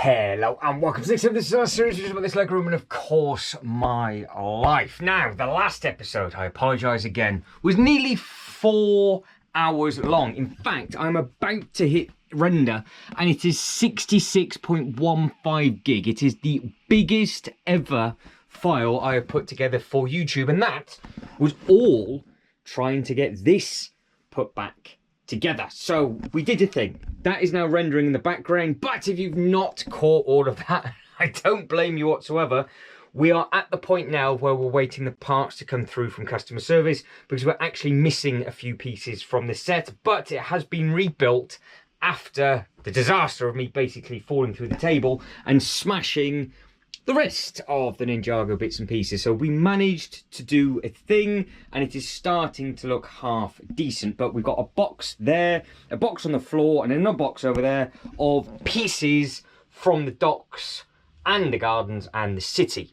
Hello and welcome to the next episode. This is our series which is about this Lego room and of course my life. Now, the last episode, I apologise again, was nearly 4 hours long. In fact, I'm about to hit render and it is 66.15 gig. It is the biggest ever file I have put together for YouTube, and that was all trying to get this put back together. So we did a thing that is now rendering in the background, but if you've not caught all of that, I don't blame you whatsoever. We are at the point now where we're waiting the parts to come through from customer service because we're actually missing a few pieces from the set, but it has been rebuilt after the disaster of me basically falling through the table and smashing the rest of the Ninjago bits and pieces. So we managed to do a thing and it is starting to look half decent, but we've got a box there, a box on the floor and another box over there of pieces from the docks and the gardens and the city.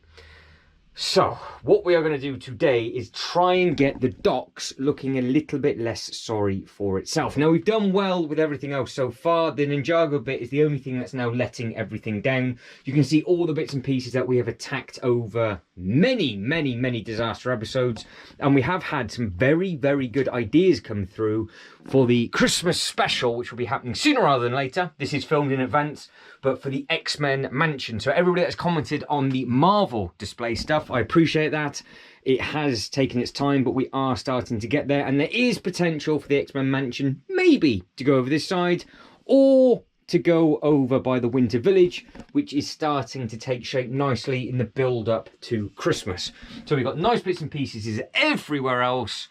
So what we are going to do today is try and get the docks looking a little bit less sorry for itself. Now, we've done well with everything else so far. The Ninjago bit is the only thing that's now letting everything down. You can see all the bits and pieces that we have attacked over many disaster episodes, and we have had some very good ideas come through for the Christmas special, which will be happening sooner rather than later. This is filmed in advance, but for the X-Men mansion. So everybody that's commented on the Marvel display stuff, I appreciate that. It has taken its time, but we are starting to get there, and there is potential for the X-Men mansion maybe to go over this side or to go over by the Winter Village, which is starting to take shape nicely in the build up to Christmas. So we've got nice bits and pieces everywhere else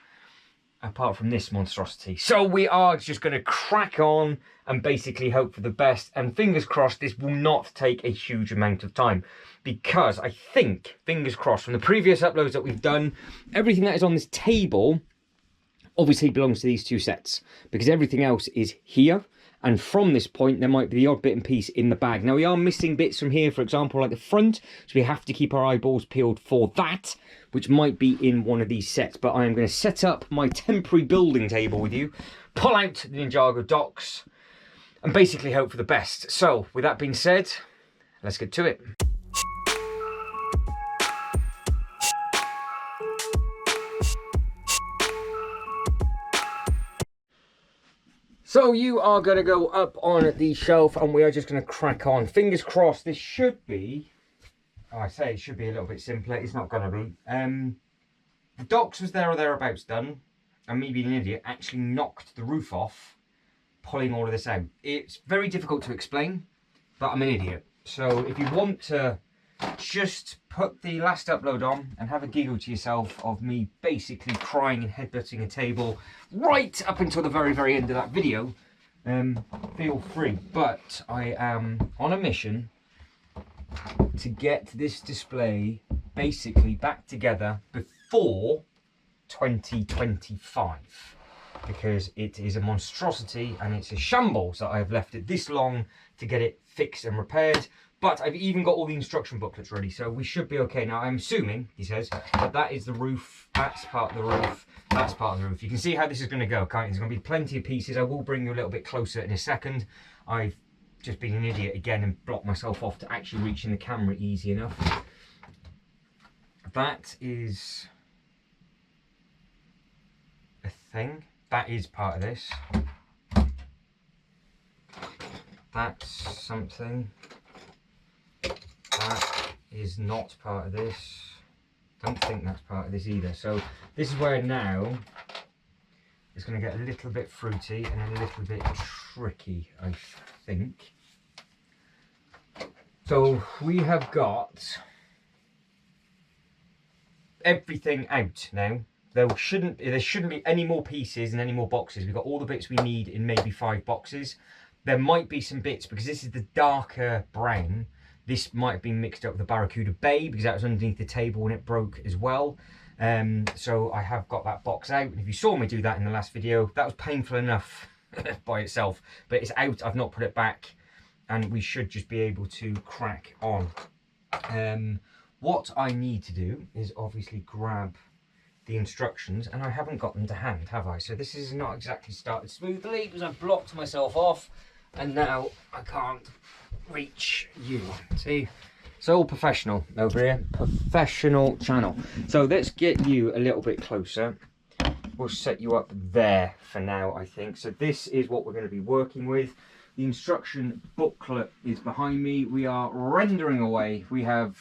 apart from this monstrosity. So we are just going to crack on and basically hope for the best, and fingers crossed this will not take a huge amount of time, because I think, fingers crossed, from the previous uploads that we've done, everything that is on this table obviously belongs to these two sets, because everything else is here. And from this point, there might be the odd bit and piece in the bag. Now, we are missing bits from here, for example, like the front. So we have to keep our eyeballs peeled for that, which might be in one of these sets. But I am going to set up my temporary building table with you, pull out the Ninjago docks, and basically hope for the best. So, with that being said, let's get to it. So you are going to go up on the shelf and we are just going to crack on. Fingers crossed, this should be, I say it should be a little bit simpler. It's not going to be. The docks was there or thereabouts done, and me being an idiot actually knocked the roof off, pulling all of this out. It's very difficult to explain, but I'm an idiot. So if you want to just put the last upload on and have a giggle to yourself of me basically crying and headbutting a table right up until the very end of that video, feel free. But I am on a mission to get this display basically back together before 2025, because it is a monstrosity and it's a shambles that I have left it this long to get it fixed and repaired. But I've even got all the instruction booklets ready, so we should be okay. Now, I'm assuming, he says, that is the roof, that's part of the roof, that's part of the roof. You can see how this is going to go, can't you? There's going to be plenty of pieces. I will bring you a little bit closer in a second. I've just been an idiot again and blocked myself off to actually reach in the camera easy enough. That is a thing. That is part of this. That's something. That is not part of this. Don't think that's part of this either. So this is where now it's going to get a little bit fruity and a little bit tricky, I think. So we have got everything out now. There shouldn't be any more pieces and any more boxes. We've got all the bits we need in maybe 5 boxes. There might be some bits, because this is the darker brown. This might have been mixed up with the Barracuda Bay, because that was underneath the table when it broke as well. So I have got that box out. And if you saw me do that in the last video, that was painful enough by itself. But it's out, I've not put it back, and we should just be able to crack on. What I need to do is obviously grab the instructions, and I haven't got them to hand, have I? So this is not exactly started smoothly, because I've blocked myself off and now I can't reach you. See? It's all professional over here. Professional channel. So let's get you a little bit closer. We'll set you up there for now, I think. So this is what we're going to be working with. The instruction booklet is behind me. We are rendering away. We have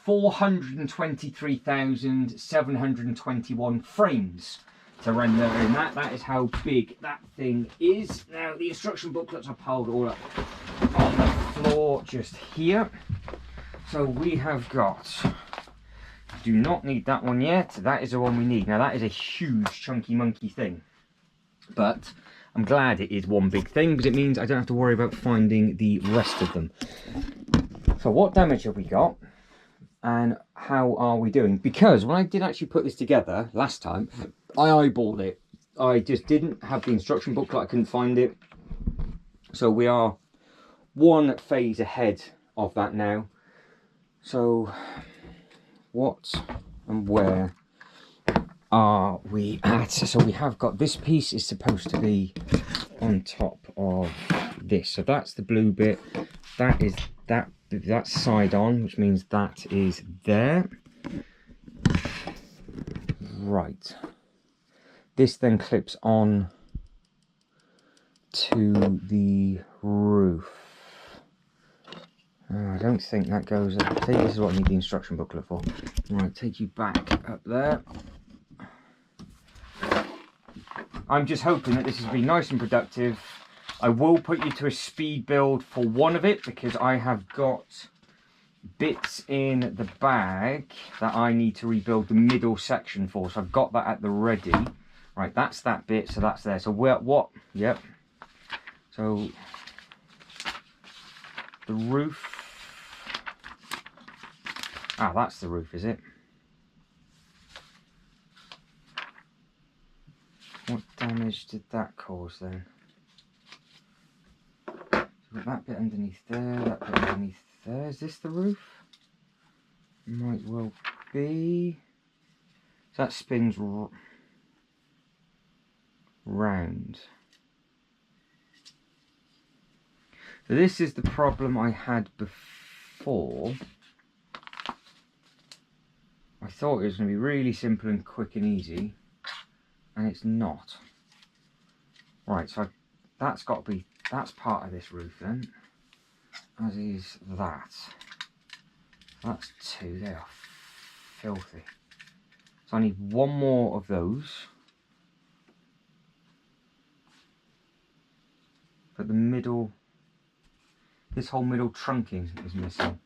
423,721 frames to render in that. That is how big that thing is. Now the instruction booklets are piled all up on the floor just here. So we have got, do not need that one yet. That is the one we need. Now that is a huge chunky monkey thing, but I'm glad it is one big thing because it means I don't have to worry about finding the rest of them. So what damage have we got and how are we doing? Because when I did actually put this together last time, I eyeballed it. I just didn't have the instruction booklet. I couldn't find it. So we are one phase ahead of that now. So what and where are we at? So we have got, this piece is supposed to be on top of this. So that's the blue bit. That is that's side on, which means that is there. Right. This then clips on to the roof. I don't think that goes up. I think this is what I need the instruction booklet for. Right, take you back up there. I'm just hoping that this has been nice and productive. I will put you to a speed build for one of it because I have got bits in the bag that I need to rebuild the middle section for. So I've got that at the ready. Right, that's that bit, so that's there. So what? Yep. So the roof. Ah, that's the roof, is it? What damage did that cause then? So we've got that bit underneath there, that bit underneath there. Is this the roof? Might well be. So that spins round. So this is the problem I had before. I thought it was going to be really simple and quick and easy, and it's not. Right, so that's got to be, that's part of this roof then, as is that. That's two, they are filthy. So I need one more of those. But the middle, this whole middle trunking is missing.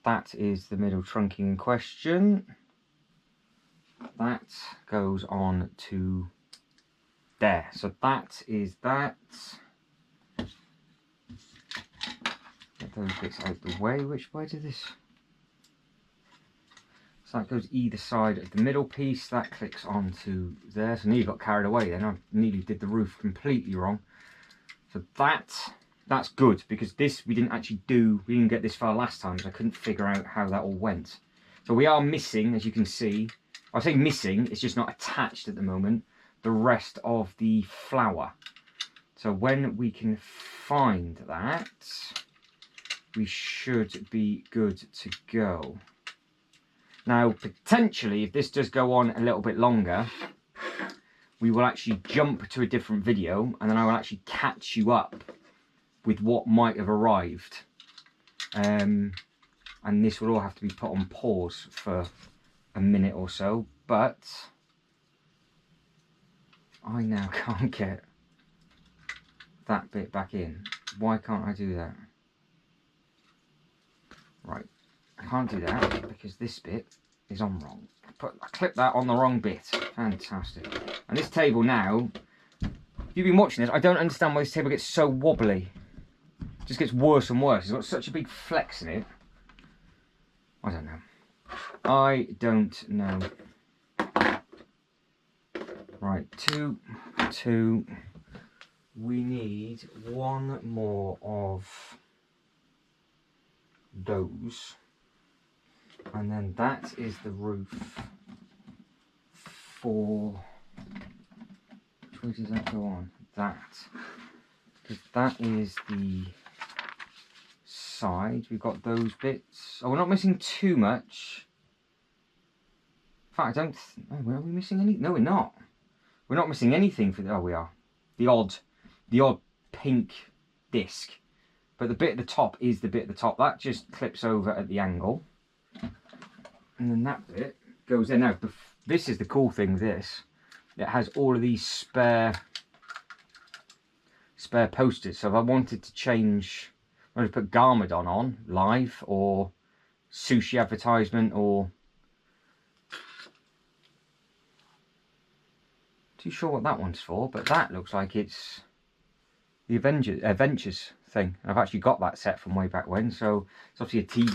That is the middle trunking in question. That goes on to there. So that is that. Get those bits out the way. Which way did this? So that goes either side of the middle piece. That clicks onto there. So nearly got carried away then. I nearly did the roof completely wrong. So that's good because this we didn't get this far last time because I couldn't figure out how that all went. So we are missing, as you can see, I say missing, it's just not attached at the moment, the rest of the flower. So when we can find that, we should be good to go. Now potentially if this does go on a little bit longer, we will actually jump to a different video and then I will actually catch you up with what might have arrived, and this will all have to be put on pause for a minute or so, but I now can't get that bit back in. Why can't I do that? Right, I can't do that because this bit is on wrong. I clipped that on the wrong bit. Fantastic. And this table now, if you've been watching this, I don't understand why this table gets so wobbly. It just gets worse and worse. It's got such a big flex in it. I don't know. I don't know. Right, two. We need one more of those. And then that is the roof for, which way does that go on? That. because that is the side. We've got those bits. Oh, we're not missing too much. In fact, I don't... Oh, are we missing any? No, we're not. We're not missing anything for the... Oh, we are. The odd pink disc. But the bit at the top is the bit at the top. That just clips over at the angle. And then that bit goes in. Now, this is the cool thing with this. It has all of these spare posters. So if I wanted to change... I wanted to put Garmadon on, live, or sushi advertisement, or... Too sure what that one's for, but that looks like it's the Adventures thing. I've actually got that set from way back when, so it's obviously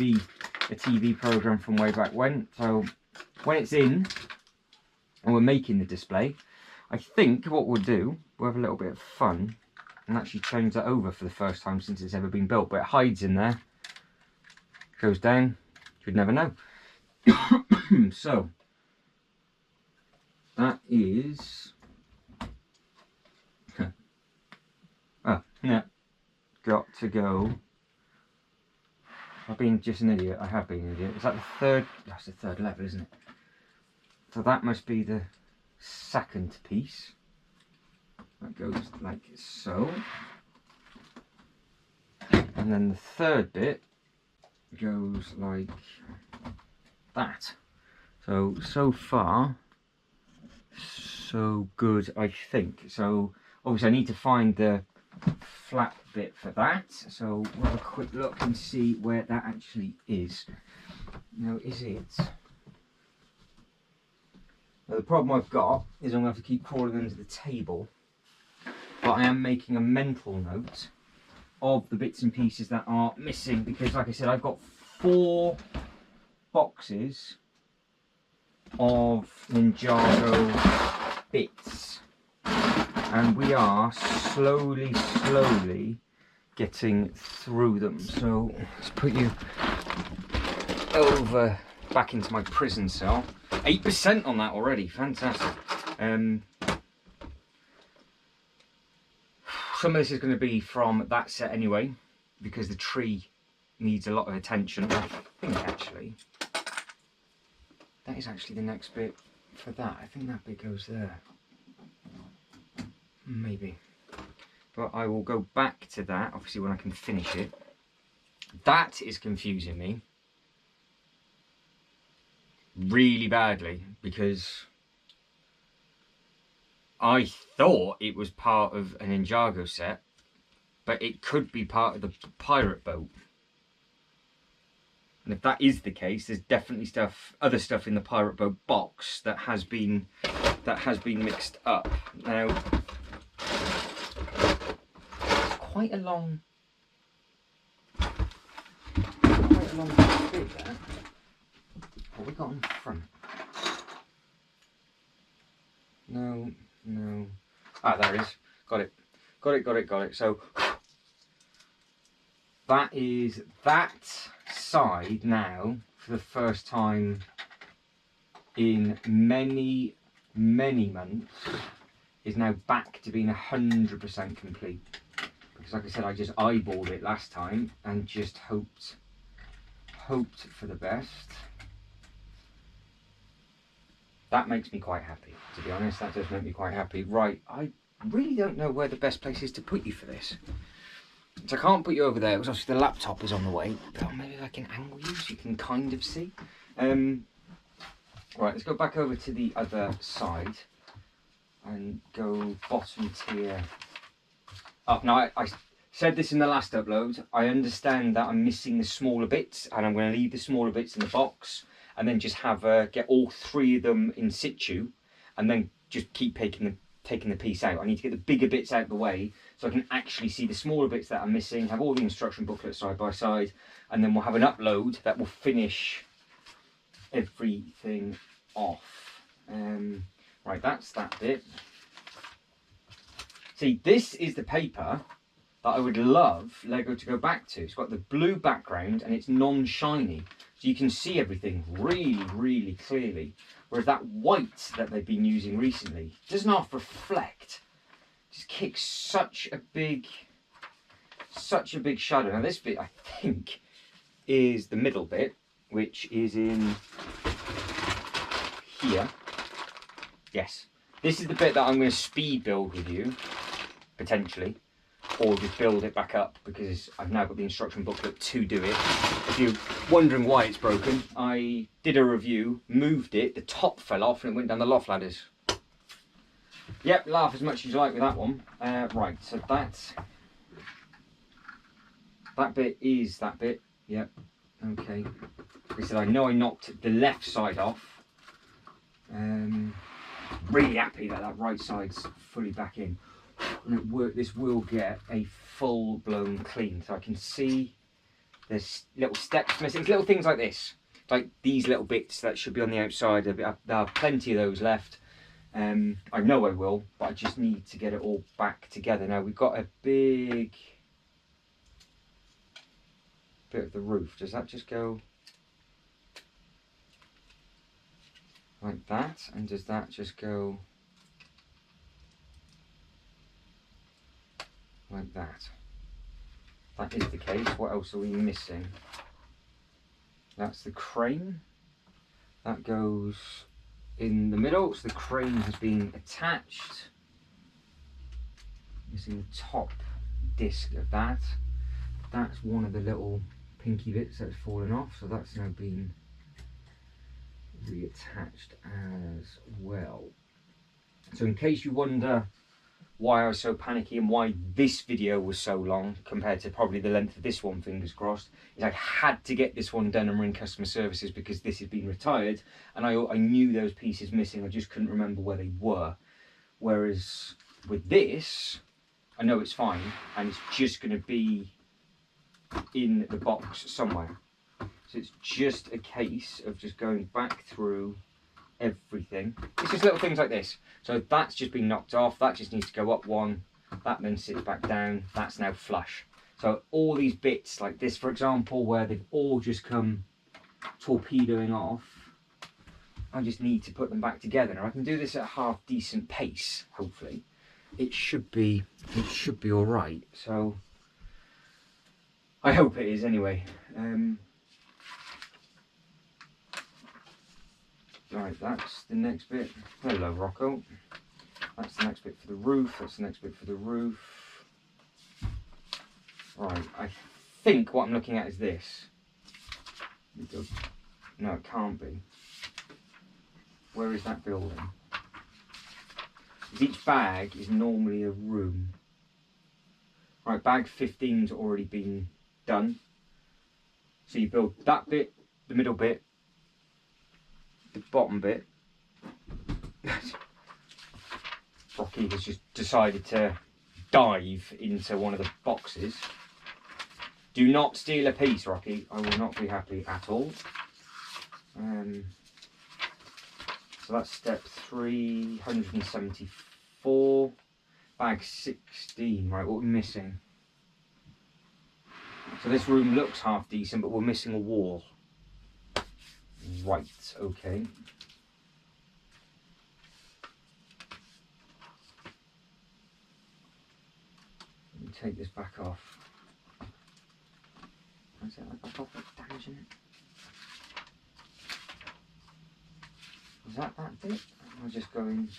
a TV program from way back when. So when it's in and we're making the display, I think what we'll do, we'll have a little bit of fun and actually change that over for the first time since it's ever been built. But it hides in there, goes down, you'd never know. So that is... Oh, yeah, got to go. I've been just an idiot. I have been an idiot. Is that the third? That's the third level, isn't it? So that must be the second piece. That goes like so. And then the third bit goes like that. So far, so good, I think. So obviously I need to find the flat bit for that, so we'll have a quick look and see where that actually is. Now, is it... Now, the problem I've got is I'm going to have to keep crawling under the table, but I am making a mental note of the bits and pieces that are missing, because like I said, I've got 4 boxes of Ninjago bits, and we are slowly getting through them. So let's put you over back into my prison cell. 8% on that already, fantastic. Some of this is going to be from that set anyway, because the tree needs a lot of attention. I think actually that is actually the next bit for that. I think that bit goes there. Maybe. But I will go back to that, obviously, when I can finish it. That is confusing me really badly, because I thought it was part of a Ninjago set, but it could be part of the pirate boat. And if that is the case, there's definitely other stuff in the pirate boat box that has been mixed up. Now, it's quite a long bit there. What we got on the front? No. Ah, there it is. Got it. So that is that side now, for the first time in many months, is now back to being 100% complete. Because like I said, I just eyeballed it last time and just hoped for the best. That makes me quite happy, to be honest. That does make me quite happy. Right, I really don't know where the best place is to put you for this. So I can't put you over there, because obviously the laptop is on the way. But maybe I can angle you so you can kind of see. Right, let's go back over to the other side and go bottom tier up. Now, I said this in the last upload. I understand that I'm missing the smaller bits, and I'm going to leave the smaller bits in the box, and then just have get all 3 of them in situ, and then just keep taking the piece out. I need to get the bigger bits out of the way so I can actually see the smaller bits that are missing, have all the instruction booklets side by side, and then we'll have an upload that will finish everything off. Right, that's that bit. See, this is the paper that I would love Lego to go back to. It's got the blue background and it's non-shiny, so you can see everything really clearly. Whereas that white that they've been using recently doesn't half reflect. Just kicks such a big such a big shadow. Now this bit, I think, is the middle bit, which is in here. Yes, this is the bit that I'm going to speed build with you, potentially, or just build it back up, because I've now got the instruction booklet to do it. If you're wondering why it's broken, I did a review, moved it, the top fell off and it went down the loft ladders. Yep, laugh as much as you like with that one. Right, so that bit is that bit. Yep, okay. Like I said, I know I knocked the left side off. Really happy that that right side's fully back in. And this will get a full-blown clean, so I can see there's little steps missing. It's little things like this, like these little bits that should be on the outside. There are plenty of those left. I know I will, but I just need to get it all back together. Now we've got a big bit of the roof. Does that just go like that? And does that just go like that? That is the case. What else are we missing? That's the crane. That goes in the middle, so the crane has been attached. Missing the top disc of that. That's one of the little pinky bits that's fallen off, so that's now been reattached as well. So in case you wonder why I was so panicky and why this video was so long compared to probably the length of this one, fingers crossed, is I had to get this one done and ring customer services because this has been retired and I knew those pieces missing, I just couldn't remember where they were. Whereas with this, I know it's fine and it's just going to be in the box somewhere. So it's just a case of just going back through everything. It's just little things like this. So that's just been knocked off, that just needs to go up one, that then sits back down, that's now flush. So all these bits like this, for example, where they've all just come torpedoing off, I just need to put them back together. Now I can do this at a half decent pace, hopefully. It should be all right. So I hope it is anyway. Right, that's the next bit. Hello, Rocco. That's the next bit for the roof. That's the next bit for the roof. Right, I think what I'm looking at is this. No, it can't be. Where is that building? Each bag is normally a room. Right, bag 15's already been done. So you build that bit, the middle bit, the bottom bit. Rocky has just decided to dive into one of the boxes. Do not steal a piece, Rocky. I will not be happy at all. So that's step 374. Bag 16. Right, what are we missing? So this room looks half decent, but we're missing a wall. Right, okay. Let me take this back off. Is it like back off, like damaging it? Is that bit? Am I just going...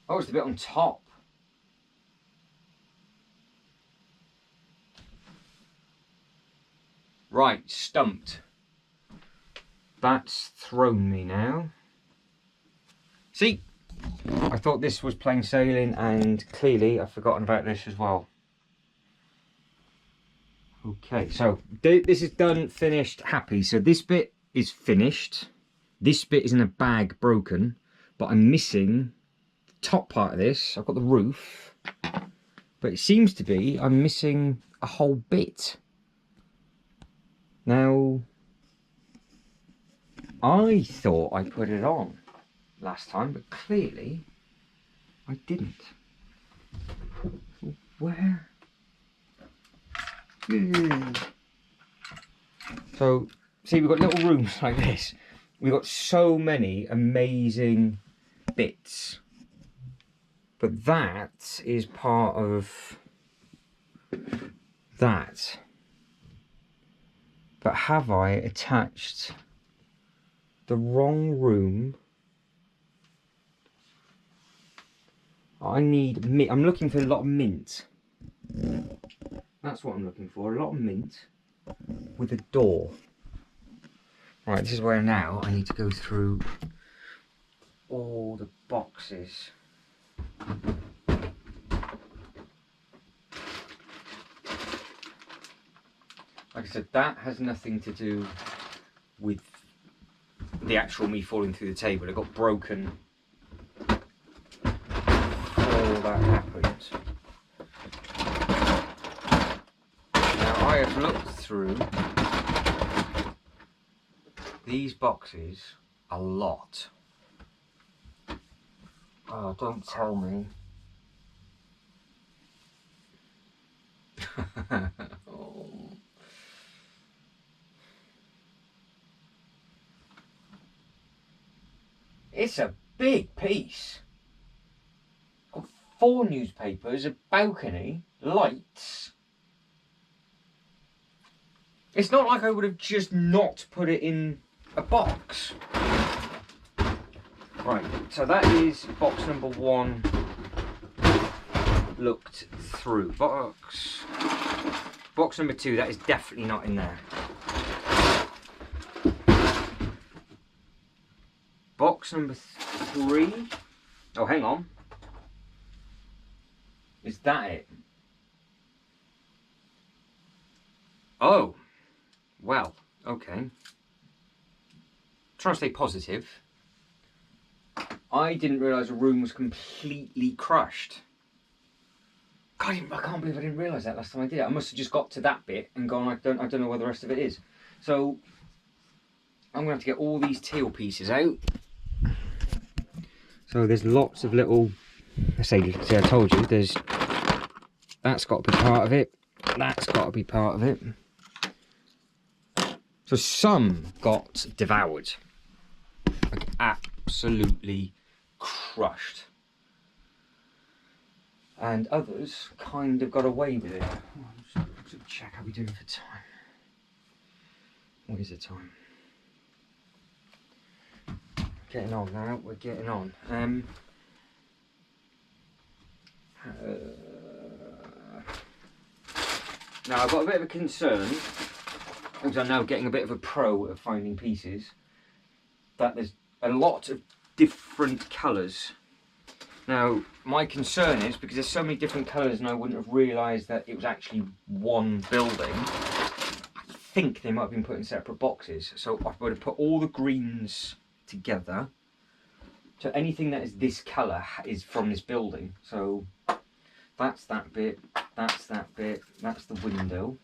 Oh, it's the bit on top. Right, stumped. That's thrown me now. See, I thought this was plain sailing and clearly I've forgotten about this as well. Okay, so this is done, finished, happy. So this bit is finished. This bit is in a bag broken, but I'm missing the top part of this. I've got the roof, but it seems to be I'm missing a whole bit. Now, I thought I put it on last time, but clearly I didn't. Where? So, see, we've got little rooms like this We've got so many amazing bits. But that is part of that. But have I attached the wrong room? I need mint. I'm looking for a lot of mint. That's what I'm looking for, a lot of mint with a door. Right, this is where now I need to go through all the boxes. Like I said, that has nothing to do with the actual me falling through the table. It got broken before that happened. Now I have looked through these boxes a lot. Oh, don't tell me. Oh. It's a big piece. Got 4 newspapers, a balcony, lights. It's not like I would have just not put it in a box. Right, so that is box number 1 looked through. Box number 2, that is definitely not in there. Box number 3, oh hang on, is that it? Oh, well, okay. Trying to stay positive. I didn't realise the room was completely crushed. God, I can't believe I didn't realise that last time I did it. I must have just got to that bit and gone, I don't know where the rest of it is. So, I'm going to have to get all these teal pieces out. So there's lots of little, see I told you, that's got to be part of it. That's got to be part of it. So some got devoured. Like absolutely crushed. And others kind of got away with it. I'm just check how we're doing for time. What is the time? Getting on now, we're getting on. Now I've got a bit of a concern, because I'm now getting a bit of a pro at finding pieces, that there's a lot of different colours. Now my concern is, because there's so many different colours and I wouldn't have realised that it was actually one building, I think they might have been put in separate boxes. So I've got to put all the greens together. So anything that is this colour is from this building. So that's that bit, that's that bit, that's the window,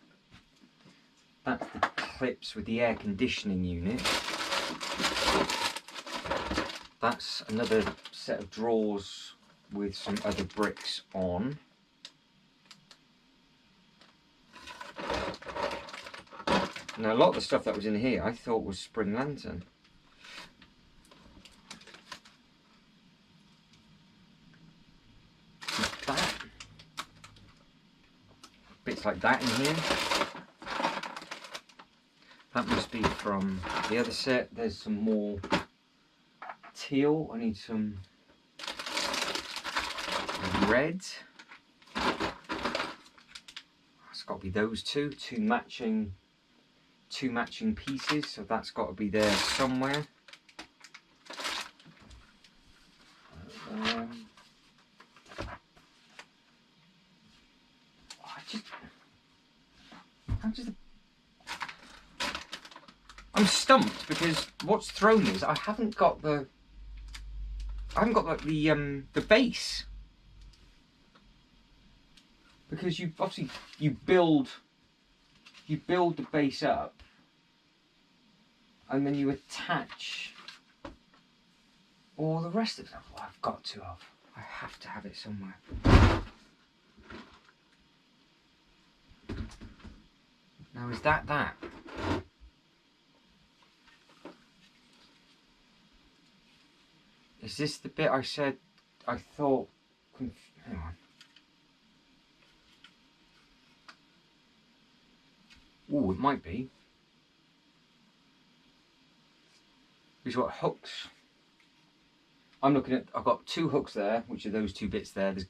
that's the clips with the air conditioning unit, that's another set of drawers with some other bricks on. Now a lot of the stuff that was in here I thought was spring lantern. That. Bits like that in here. That must be from the other set. There's some more teal. I need some red. It's got to be those two matching pieces, so that's got to be there somewhere. I'm stumped, because what's thrown is I haven't got the base. Because you obviously you build the base up and then you attach all the rest of them. Well, I have to have it somewhere. Now is that? Is this the bit I said I thought... Hang on. Oh, it might be. These are what hooks. I'm looking at, I've got 2 hooks there, which are those 2 bits there. There's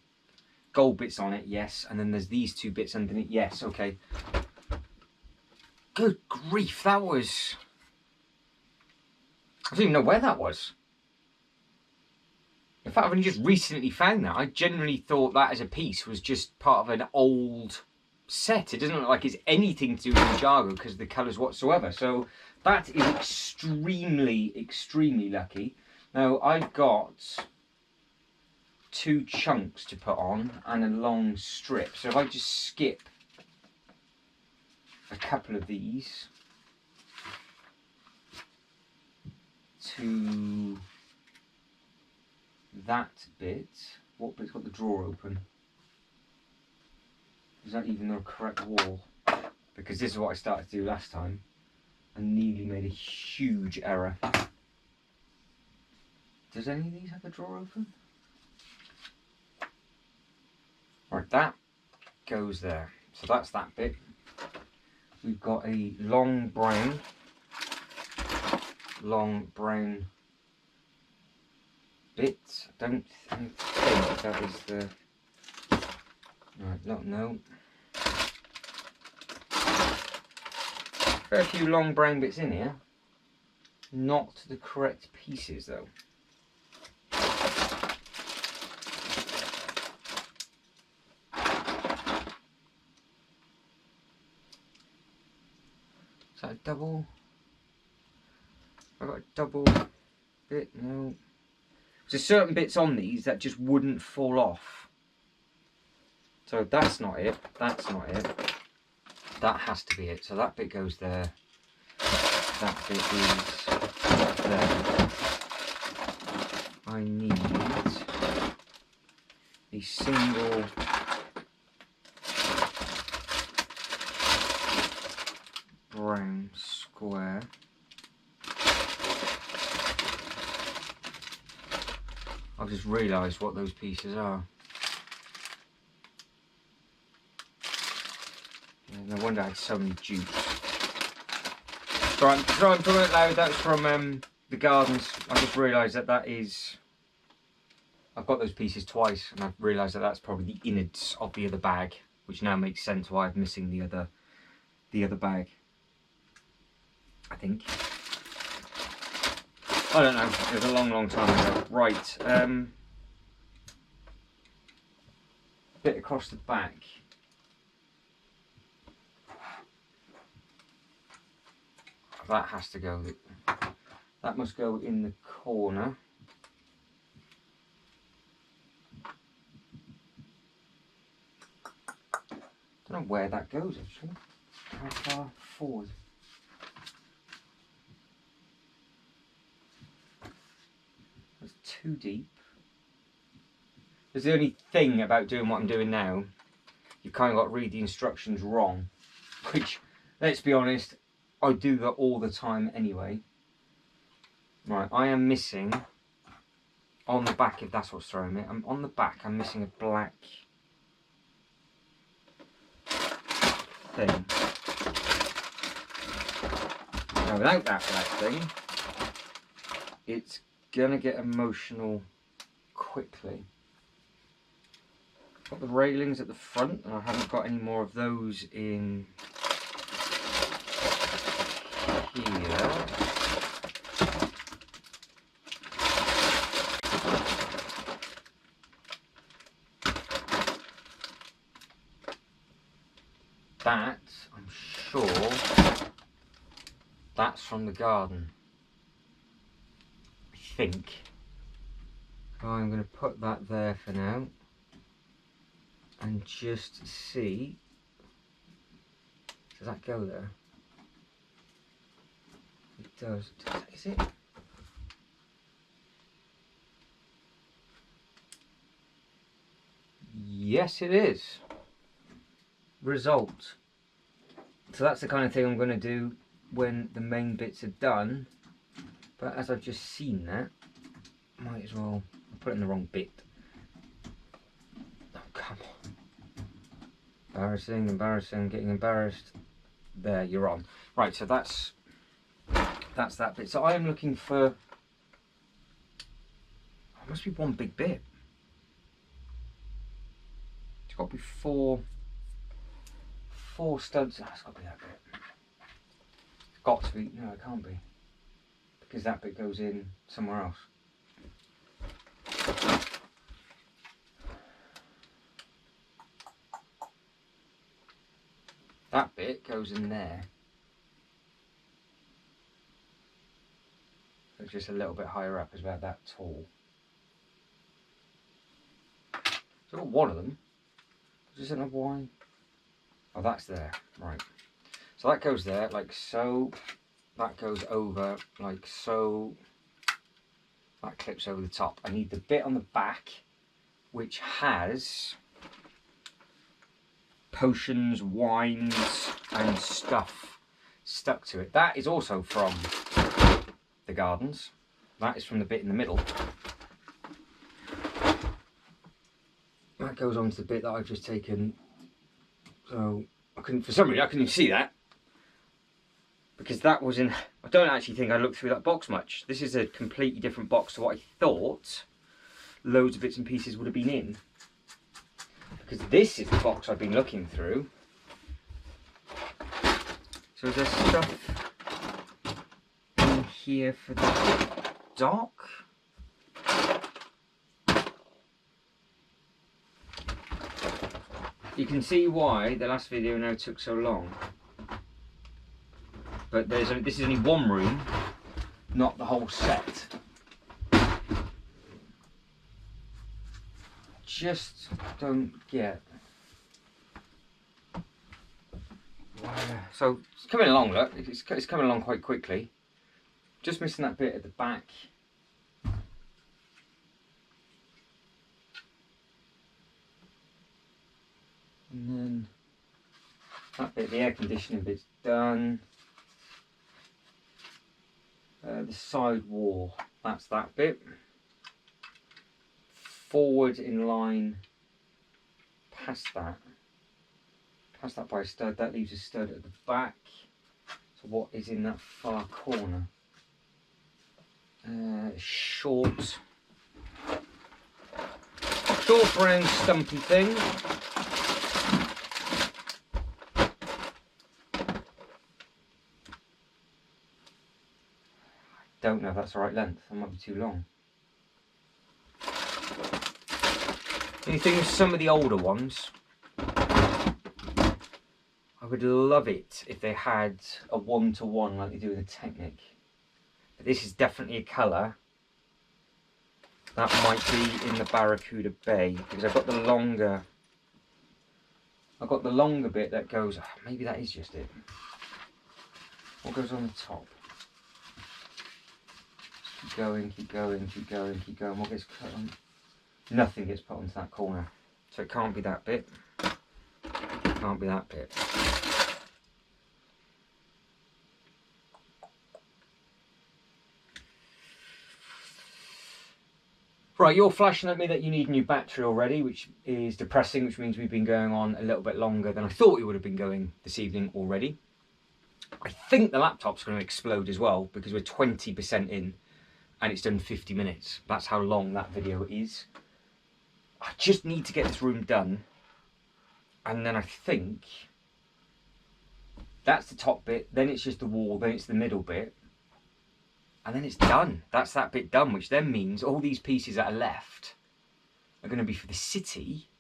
gold bits on it, yes. And then there's these 2 bits underneath, yes, okay. Good grief, that was... I don't even know where that was. In fact, I've only just recently found that. I generally thought that as a piece was just part of an old set. It doesn't look like it's anything to do with Ninjago because of the colours whatsoever. So that is extremely, extremely lucky. Now I've got 2 chunks to put on and a long strip. So if I just skip a couple of these to that bit, what bit's got the drawer open? Is that even the correct wall? Because this is what I started to do last time and nearly made a huge error. Does any of these have a drawer open? Right, that goes there. So that's that bit. We've got a long brown bit. I don't think that is the... Right, no. Very few long brown bits in here. Not the correct pieces though. Is that a double? Have I got a double bit? No. There's certain bits on these that just wouldn't fall off. So that's not it. That's not it. That has to be it. So that bit goes there. That bit is there. I need a single brown square. I've just realised what those pieces are. No wonder I had so many dupes. Right, I'm talking out loud. That's from the gardens. I just realised that is... I've got those pieces twice, and I've realised that that's probably the innards of the other bag, which now makes sense why I'm missing the other bag. I think. I don't know. It was a long time ago. Right. Bit across the back. That has to go. That must go in the corner. Don't know where that goes actually. How far forward? That's too deep. That's the only thing about doing what I'm doing now. You've kind of got to read the instructions wrong. Which, let's be honest, I do that all the time anyway. Right, I am missing on the back, if that's what's throwing me. I'm on the back. I'm missing a black thing. Now, without that black thing, it's gonna get emotional quickly. Got the railings at the front, and I haven't got any more of those in here. That, I'm sure, that's from the garden. I think. So I'm going to put that there for now. And just see. Does that go there? It does. Is it? Yes, it is. Result. So that's the kind of thing I'm going to do when the main bits are done. But as I've just seen that, might as well put it in the wrong bit. Oh, come on. Embarrassing, embarrassing, getting embarrassed. There, you're on. Right, so that's that bit. So I am looking for, it must be one big bit. It's got to be four studs. Oh, it's got to be that bit. It's got to be, no, it can't be. Because that bit goes in somewhere else. That bit goes in there. So it's just a little bit higher up, it's about that tall. So I've got one of them. I just don't know why. Oh, that's there. Right. So that goes there, like so. That goes over, like so. That clips over the top. I need the bit on the back, which has potions, wines, and stuff stuck to it. That is also from the gardens. That is from the bit in the middle. That goes on to the bit that I've just taken. So I couldn't, for some reason, I couldn't even see that. Because that was in, I don't actually think I looked through that box much. This is a completely different box to what I thought loads of bits and pieces would have been in. Because this is the box I've been looking through. So is there stuff in here for the dock? You can see why the last video now took so long. But this is only one room, not the whole set. Just don't get why. So it's coming along, look, it's coming along quite quickly. Just missing that bit at the back. And then that bit, the air conditioning bit's done. The side wall, that's that bit. Forward in line, past that by a stud, that leaves a stud at the back. So what is in that far corner? Short round stumpy thing. Don't know if that's the right length, that might be too long. The thing with some of the older ones, I would love it if they had a 1-to-1 like they do in the Technic. But this is definitely a colour that might be in the Barracuda Bay, because I've got the longer bit that goes, maybe that is just it. What goes on the top? Keep going, keep going, keep going, keep going. What gets cut on? Nothing gets put onto that corner. So it can't be that bit. It can't be that bit. Right, you're flashing at me that you need a new battery already, which is depressing, which means we've been going on a little bit longer than I thought we would have been going this evening already. I think the laptop's going to explode as well, because we're 20% in. And it's done 50 minutes. That's how long that video is. I just need to get this room done. And then I think that's the top bit. Then it's just the wall. Then it's the middle bit. And then it's done. That's that bit done, which then means all these pieces that are left are going to be for the city.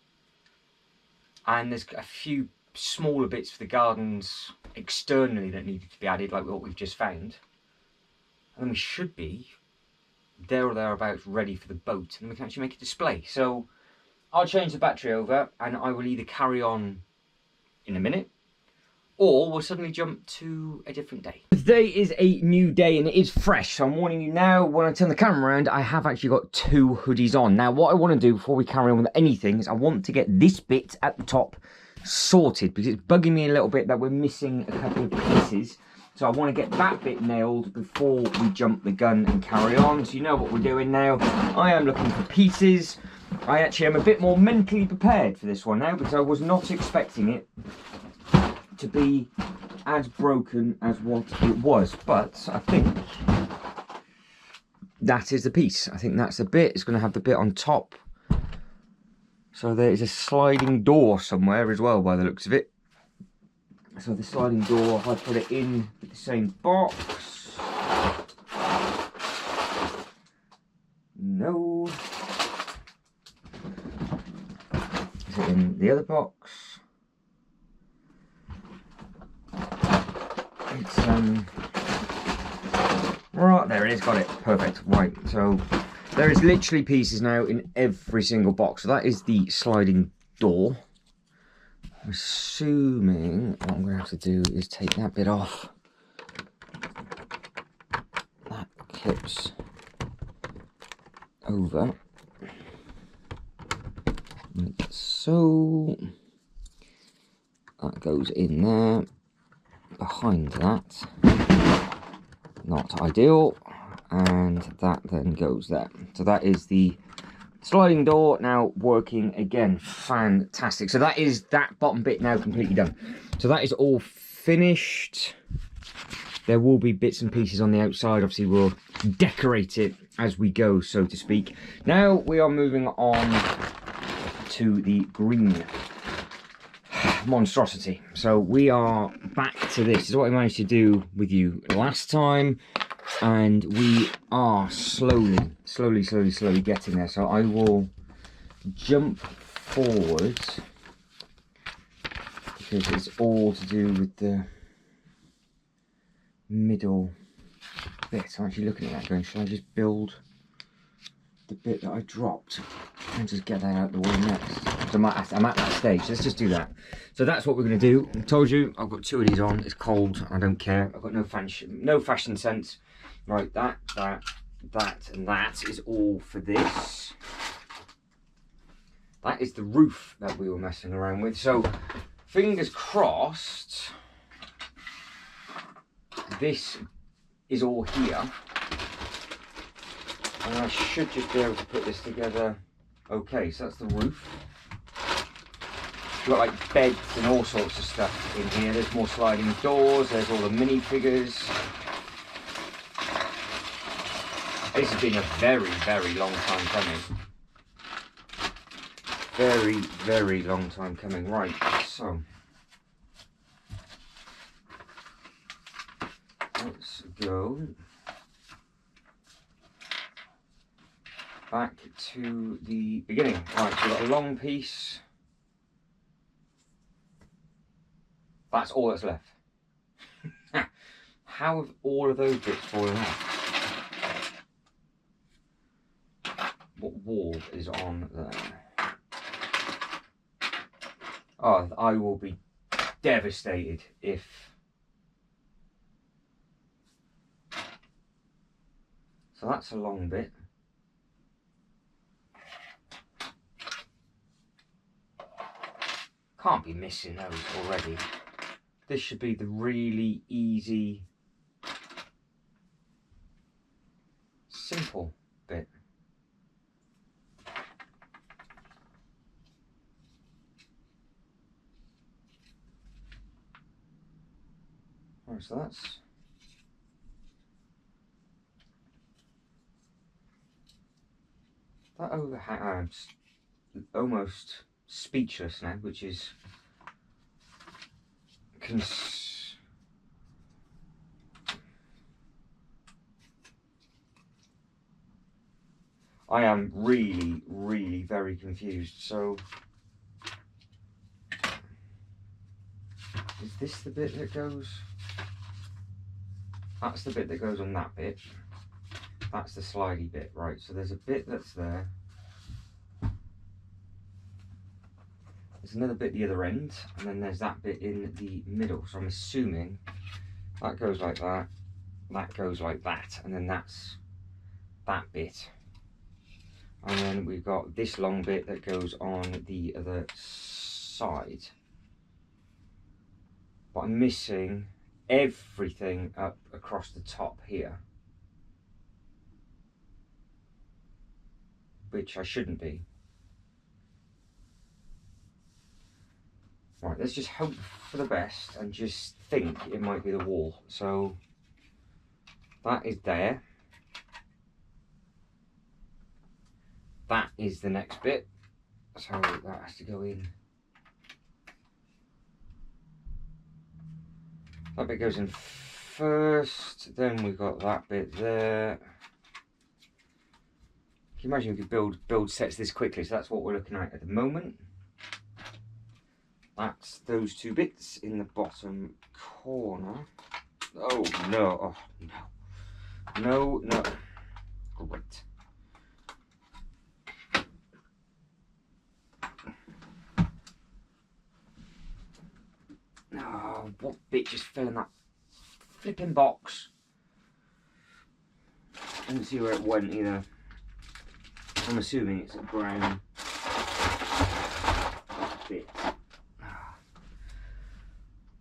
And there's a few smaller bits for the gardens externally that needed to be added, like what we've just found. And then we should be there or thereabouts ready for the boat, and we can actually make a display. So I'll change the battery over and I will either carry on in a minute or we'll suddenly jump to a different day. Today is a new day and it is fresh, so I'm warning you now, when I turn the camera around I have actually got 2 hoodies on. Now what I want to do before we carry on with anything is I want to get this bit at the top sorted, because it's bugging me a little bit that we're missing a couple of pieces. So I want to get that bit nailed before we jump the gun and carry on. So you know what we're doing now. I am looking for pieces. I actually am a bit more mentally prepared for this one now, because I was not expecting it to be as broken as what it was. But I think that is the piece. I think that's the bit. It's going to have the bit on top. So there is a sliding door somewhere as well by the looks of it. So the sliding door, if I put it in the same box. No. Is it in the other box? It's right, there it is, got it, perfect. Right, so there is literally pieces now in every single box. So that is the sliding door. I'm assuming what I'm going to have to do is take that bit off. That clips over. Like so. That goes in there. Behind that. Not ideal. And that then goes there. So that is the sliding door now working again. Fantastic. So that is that bottom bit now completely done. So that is all finished. There will be bits and pieces on the outside. Obviously we'll decorate it as we go, so to speak. Now we are moving on to the green monstrosity. So we are back to this. This is what I managed to do with you last time. And we are slowly getting there. So I will jump forward because it's all to do with the middle bit. I'm actually looking at that going, should I just build the bit that I dropped and just get that out of the way next? So I'm at that stage. Let's just do that. So that's what we're going to do. I told you I've got 2 of these on. It's cold. I don't care. I've got no fashion sense. Right, that, and that is all for this. That is the roof that we were messing around with. So, fingers crossed, this is all here. And I should just be able to put this together. Okay, so that's the roof. We've got like beds and all sorts of stuff in here. There's more sliding doors. There's all the minifigures. This has been a very long time coming. Very long time coming. Right, so let's go back to the beginning. Right, so we've got a long piece. That's all that's left. How have all of those bits fallen off? What wall is on there? Oh, I will be devastated if... So that's a long bit. Can't be missing those already. This should be the really easy, simple bit. Right, so that's... That overhang, I'm almost speechless now, which is... I am really very confused. So is this the bit that goes? That's the bit that goes on that bit. That's the slidey bit, right? So there's a bit that's there. There's another bit at the other end, and then there's that bit in the middle. So I'm assuming that goes like that, that goes like that, and then that's that bit. And then we've got this long bit that goes on the other side. But I'm missing everything up across the top here, which I shouldn't be. Right, let's just hope for the best and just think it might be the wall. So that is there. That is the next bit. So that has to go in. That bit goes in first, then we've got that bit there. Can you imagine we could build sets this quickly? So that's what we're looking at the moment. That's those two bits in the bottom corner. Oh no, oh no. No, no. Great. Oh, what bit just fell in that flipping box? I didn't see where it went either. I'm assuming it's a brown bit.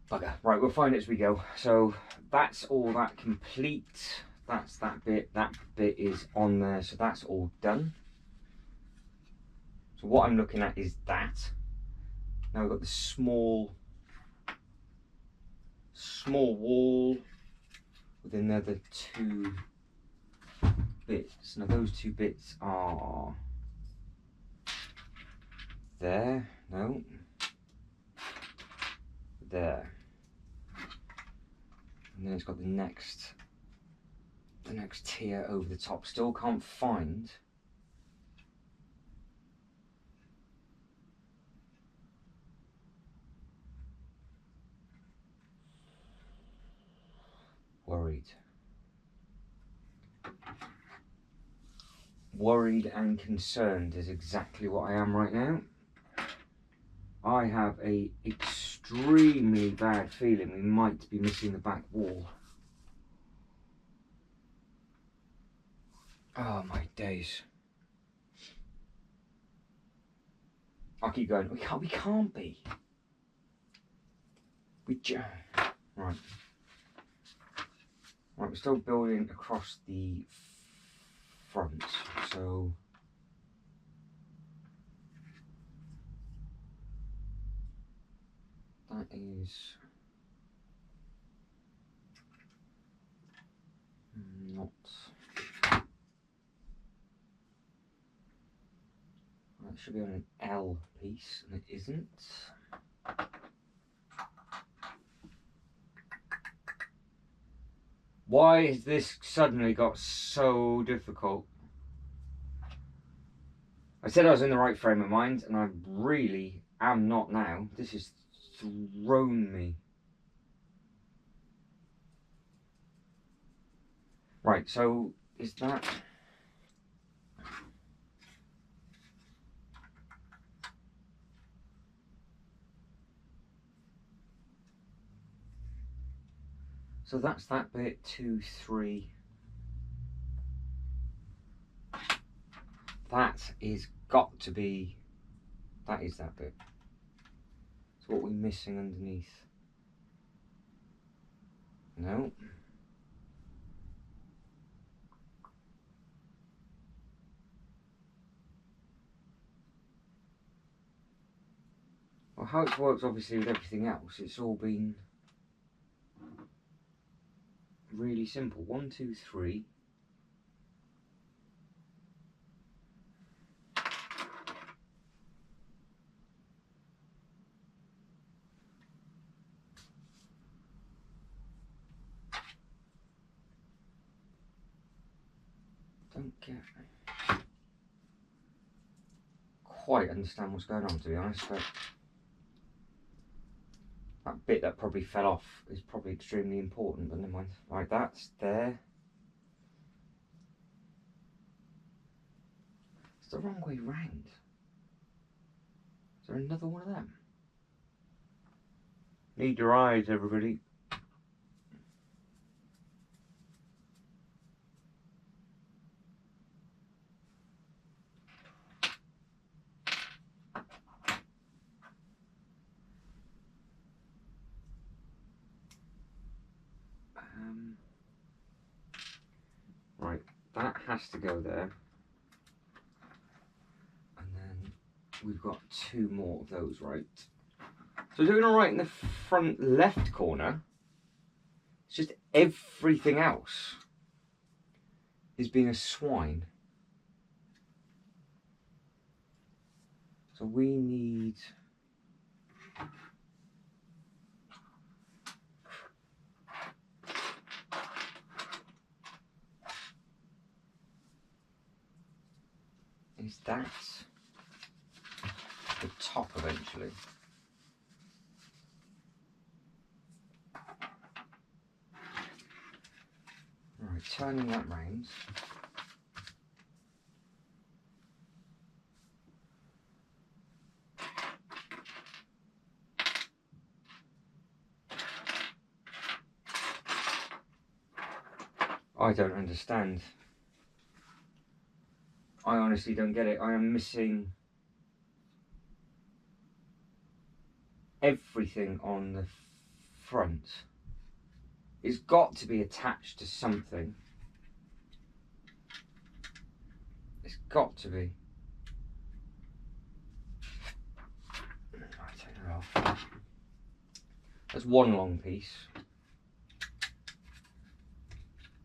Bugger. Right, we'll find it as we go. So that's all that complete. That's that bit. That bit is on there. So that's all done. So what I'm looking at is that. Now we've got the small wall with another two bits. Now those two bits are there. No. There. And then it's got the next tier over the top. Still can't find worried and concerned is exactly what I am right now. I have a extremely bad feeling we might be missing the back wall. Oh my days. I'll keep going. We can't be. Right. Right, we're still building across the front, so that is not. That should be on an L piece, and it isn't. Why has this suddenly got so difficult? I said I was in the right frame of mind, and I really am not now. This has thrown me. Right, so is that... So that's that bit, 2, 3. That is got to be, that is that bit. So what are we missing underneath? No. Well, how it works obviously with everything else, it's all been really simple. 1, 2, 3. Don't quite understand what's going on, to be honest, but that bit that probably fell off is probably extremely important, but never mind. Right, that's there. It's the wrong way round. Is there another one of them? Need your eyes, everybody. has to go there. And then we've got 2 more of those, right? So doing all right in the front left corner. It's just everything else is being a swine. So we need... Is that the top eventually? Right, turning that round. I don't understand. I honestly don't get it. I am missing everything on the front. It's got to be attached to something. It's got to be. I'll take that off. That's one long piece.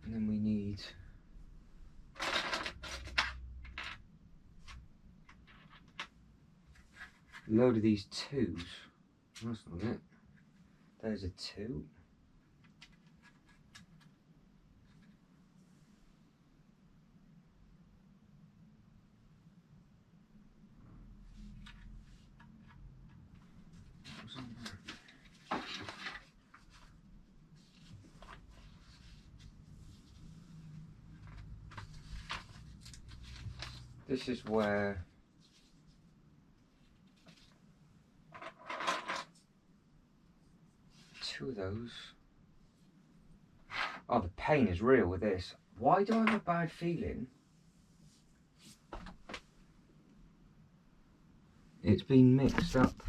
And then we need a load of these 2s. That's not it. There's a 2. This is where two of those. Oh, the pain is real with this. Why do I have a bad feeling? It's been mixed up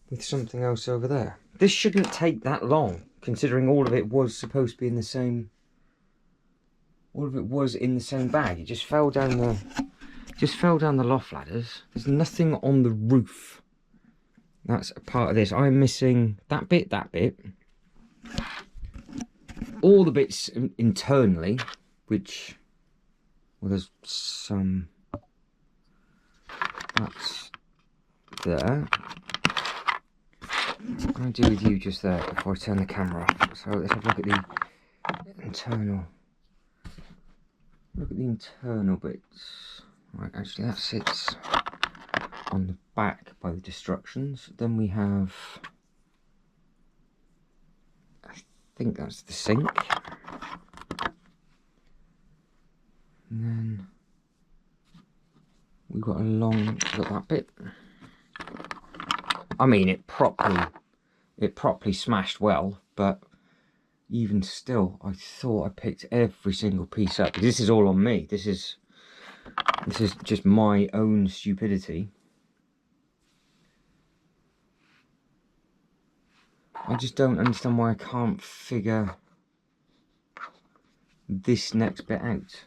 with something else over there. This shouldn't take that long, considering all of it was supposed to be in the same. All of it was in the same bag. It just fell down the loft ladders. There's nothing on the roof. That's a part of this. I'm missing that bit. All the bits internally, which, well, there's some. That's there. I'm going to do with you just there before I turn the camera off. So let's have a look at the internal. Look at the internal bits. Right, actually that sits on the back by the destructions. Then we have, I think that's the sink. And then we've got that bit. I mean, it properly smashed well, but even still, I thought I picked every single piece up. This is all on me. This is just my own stupidity. I just don't understand why I can't figure this next bit out.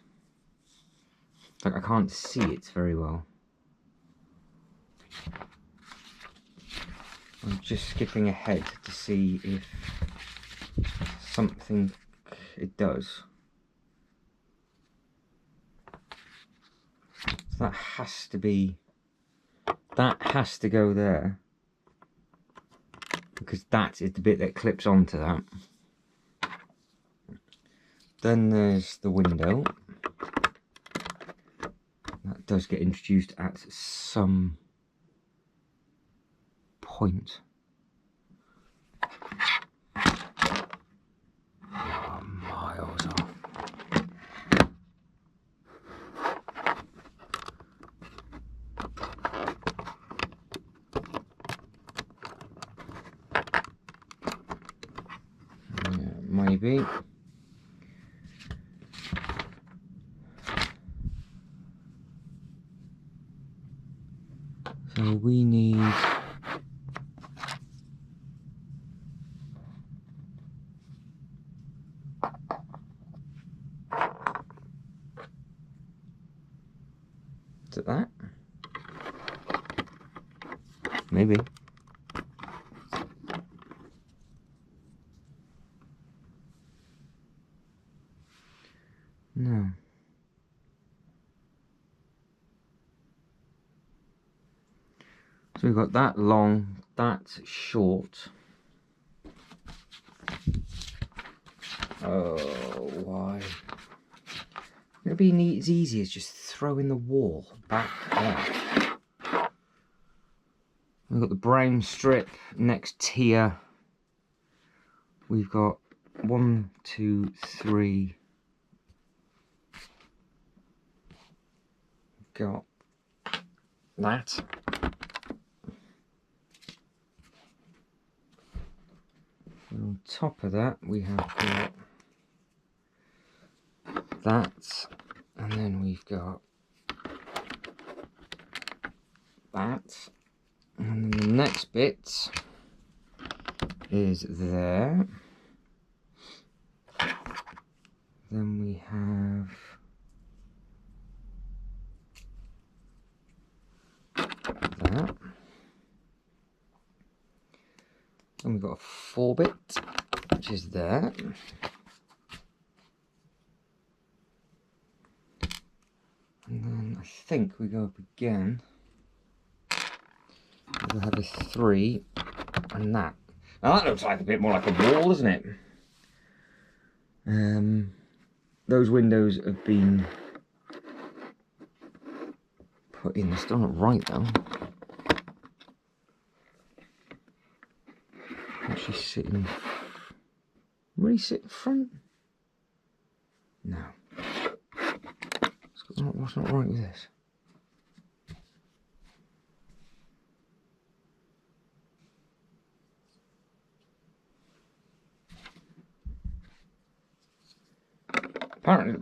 Like, I can't see it very well. I'm just skipping ahead to see if something it does. So that has to go there, because that is the bit that clips onto that. Then there's the window. That does get introduced at some point. Oh, miles off. Yeah, maybe. So we need Is it that? Maybe. No. So we've got that long, that's short. Oh, why? It'd be as easy as just throwing the wall back there. We've got the brown strip next tier. We've got 1, 2, 3. Got that. And on top of that, we have got that, and then we've got that, and then the next bit is there. Then we have that. Then we've got a 4-bit, which is there. And then I think we go up again. We'll have a 3 and that. Now that looks like a bit more like a wall, doesn't it? Those windows have been put in. They're still not right though. Actually sitting. Really sit in front? No. What's not right with this? Apparently,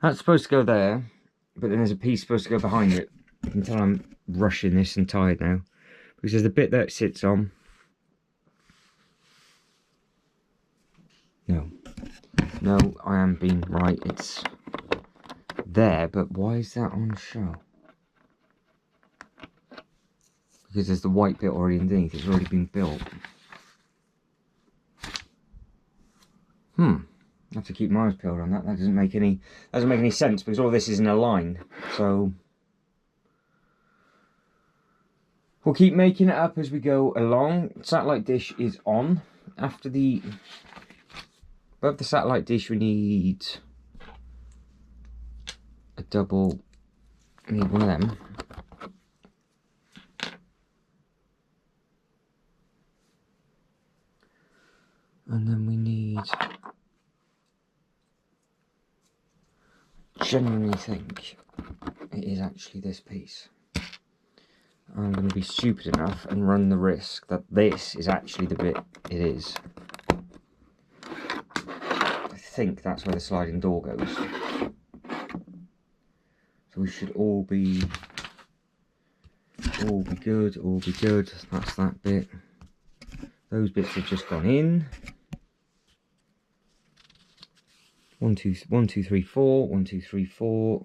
that's supposed to go there, but then there's a piece supposed to go behind it. You can tell I'm rushing this and tired now, because there's the bit that it sits on. No, I am being right. It's there, but why is that on show? Because there's the white bit already underneath. It's already been built. I have to keep my eyes peeled on that. That doesn't make any sense, because all this is in a line. So we'll keep making it up as we go along. Satellite dish is on. Above the satellite dish, we need a double. We need one of them. And then we need, genuinely think it is actually this piece. I'm going to be stupid enough and run the risk that this is actually the bit it is. I think that's where the sliding door goes. So we should all be good, all be good. That's that bit. Those bits have just gone in. 1, 2, 3, 4. 1, 2, 3, 4.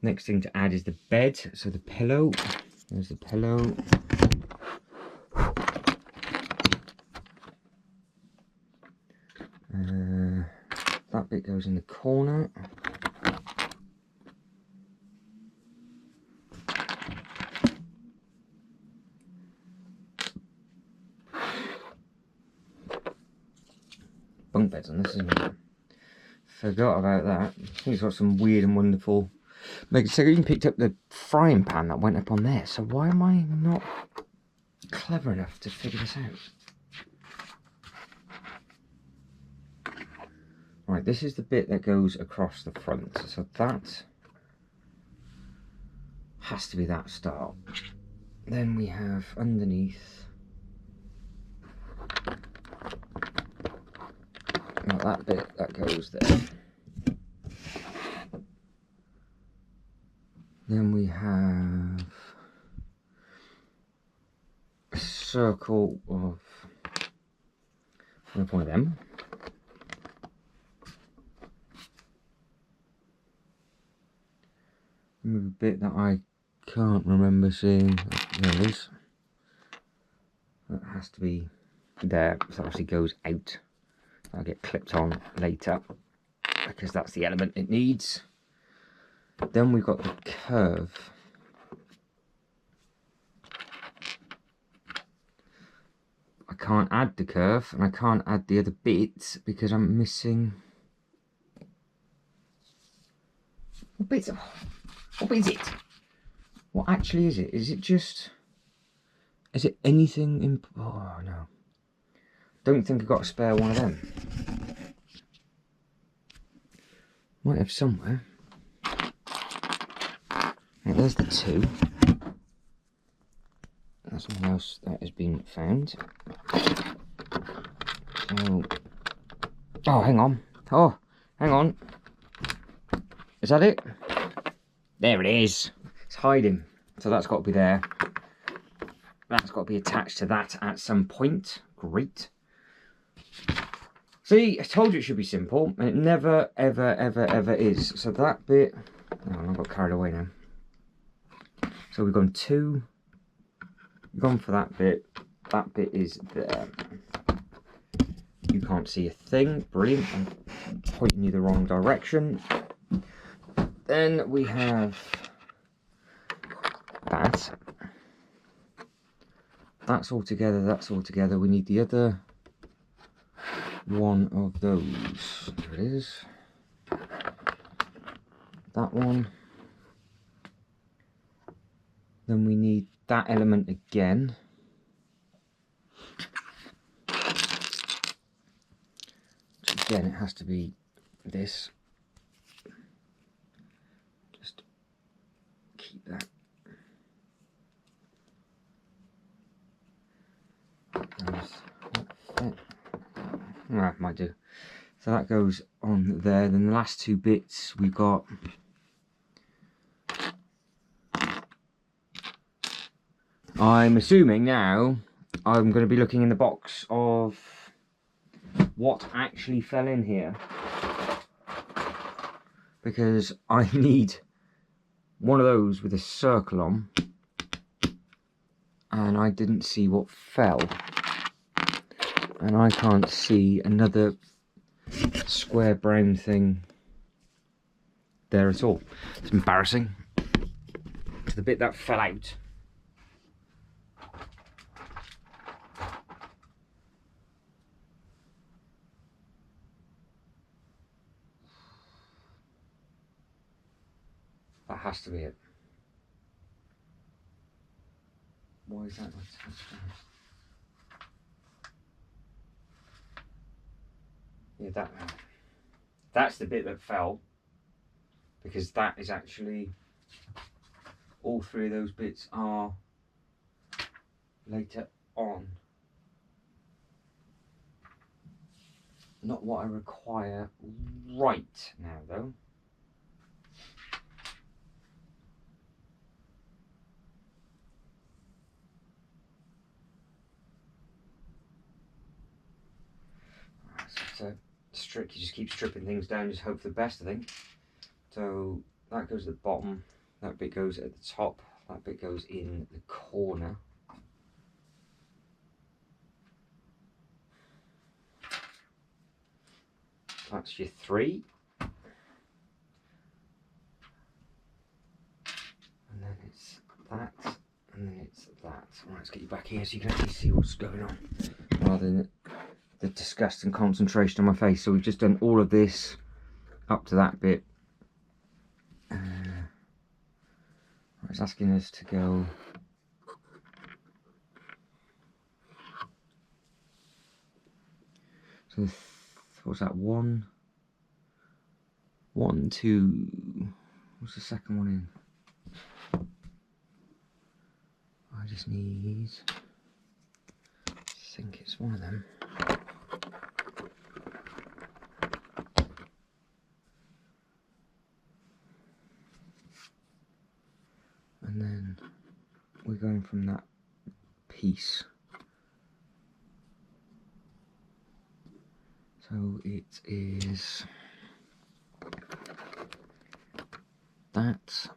Next thing to add is the bed. So the pillow. There's the pillow. That bit goes in the corner. Bunk beds on this, isn't it? Forgot about that. I think it's got some weird and wonderful. So I even picked up the frying pan that went up on there. So why am I not clever enough to figure this out? Right, this is the bit that goes across the front. So that has to be that start. Then we have underneath. Not that bit that goes there. Then we have a circle of one of them. move a bit that I can't remember seeing. There it is. That has to be there, so obviously goes out. I'll get clipped on later because that's the element it needs. Then we've got the curve. I can't add the curve and I can't add the other bits because I'm missing. What bit is it? What actually is it? Is it just... Is it anything in... Oh no. Don't think I've got a spare one of them. Might have somewhere. Right, there's the two. That's something else that has been found. So... Oh, hang on. Oh, hang on. Is that it? There it is. It's hiding. So that's got to be there. That's got to be attached to that at some point. Great. See, I told you it should be simple, and it never, ever, ever, ever is. So that bit... Oh, I got carried away now. So we've gone two. We've gone for that bit. That bit is there. You can't see a thing. Brilliant. I'm pointing you the wrong direction. Then we have that. That's all together. That's all together. We need the other one of those. There it is. That one. Then we need that element again. So again, it has to be this. Just keep that. Well, might do. So that goes on there. Then the last two bits we've got. I'm assuming now I'm going to be looking in the box of what actually fell in here, because I need one of those with a circle on, and I didn't see what fell, and I can't see another square brown thing there at all. It's embarrassing. It's the bit that fell out. That has to be it. Why is that not attached? Yeah, that's the bit that fell, because that is actually, all three of those bits are later on. Not what I require right now though. So it's tricky, you just keep stripping things down, just hope for the best, I think. So that goes at the bottom, that bit goes at the top, that bit goes in the corner. That's your three. And then it's that, and then it's that. Right, let's get you back here so you can actually see what's going on, rather than the disgust and concentration on my face. So we've just done all of this up to that bit. It's asking us to go so what's that, one, two, what's the second one in? I just need, I think it's one of them. And then we're going from that piece. So it is that,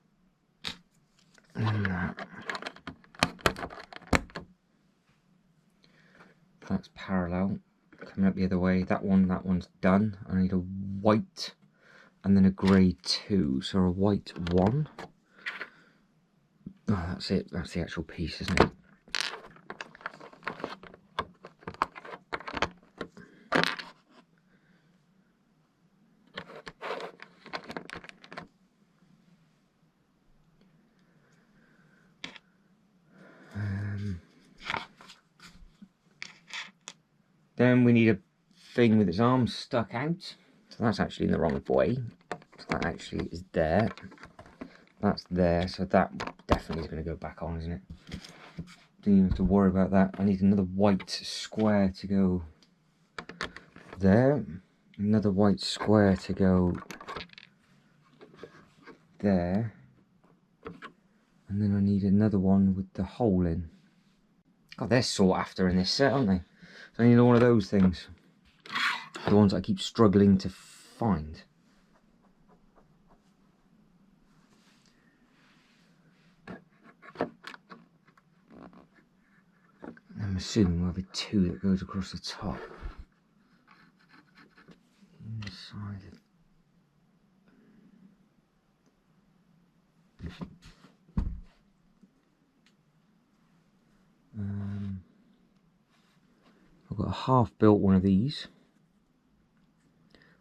that's parallel. Coming up the other way, that one's done. I need a white and then a grey 2, so a white 1. Oh, that's it, that's the actual piece, isn't it? Then we need a thing with its arms stuck out. So that's actually in the wrong way. So that actually is there. That's there. So that definitely is going to go back on, isn't it? Don't even have to worry about that. I need another white square to go there. Another white square to go there. And then I need another one with the hole in. God, they're sought after in this set, aren't they? So I need one of those things. The ones I keep struggling to find. I'm assuming we'll have a 2 that goes across the top. Inside it. I've got a half-built one of these.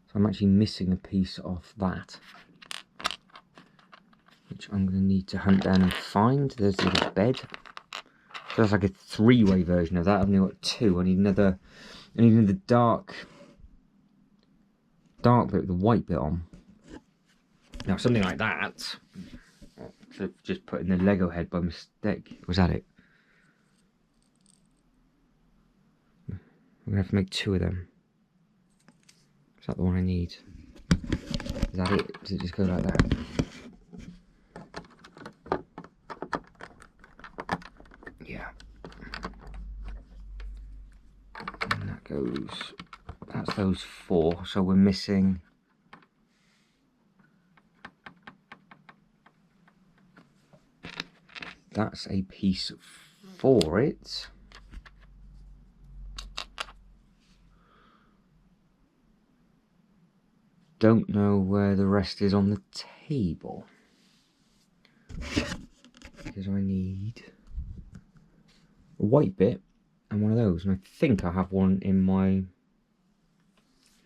So I'm actually missing a piece off that, which I'm going to need to hunt down and find. There's the little bed. So that's like a 3-way version of that. I've only got 2. I need another dark bit with the white bit on. Now something like that. So just put in the Lego head by mistake. Was that it? I'm going to have to make 2 of them. Is that the one I need? Is that it? Does it just go like that? Yeah. And that goes... That's those 4. So we're missing... That's a piece for it. Don't know where the rest is on the table, because I need a white bit and one of those, and I think I have one in my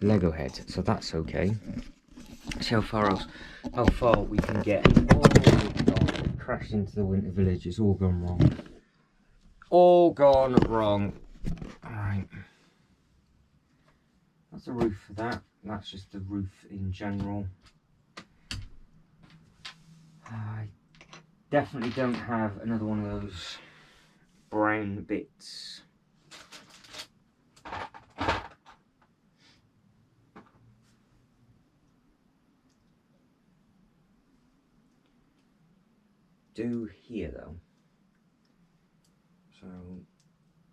Lego head, so that's okay. See how far we can get. Oh God, crashed into the winter village. It's all gone wrong. All gone wrong. All right. That's the roof for that. That's just the roof in general. I definitely don't have another one of those brown bits. Do here though. So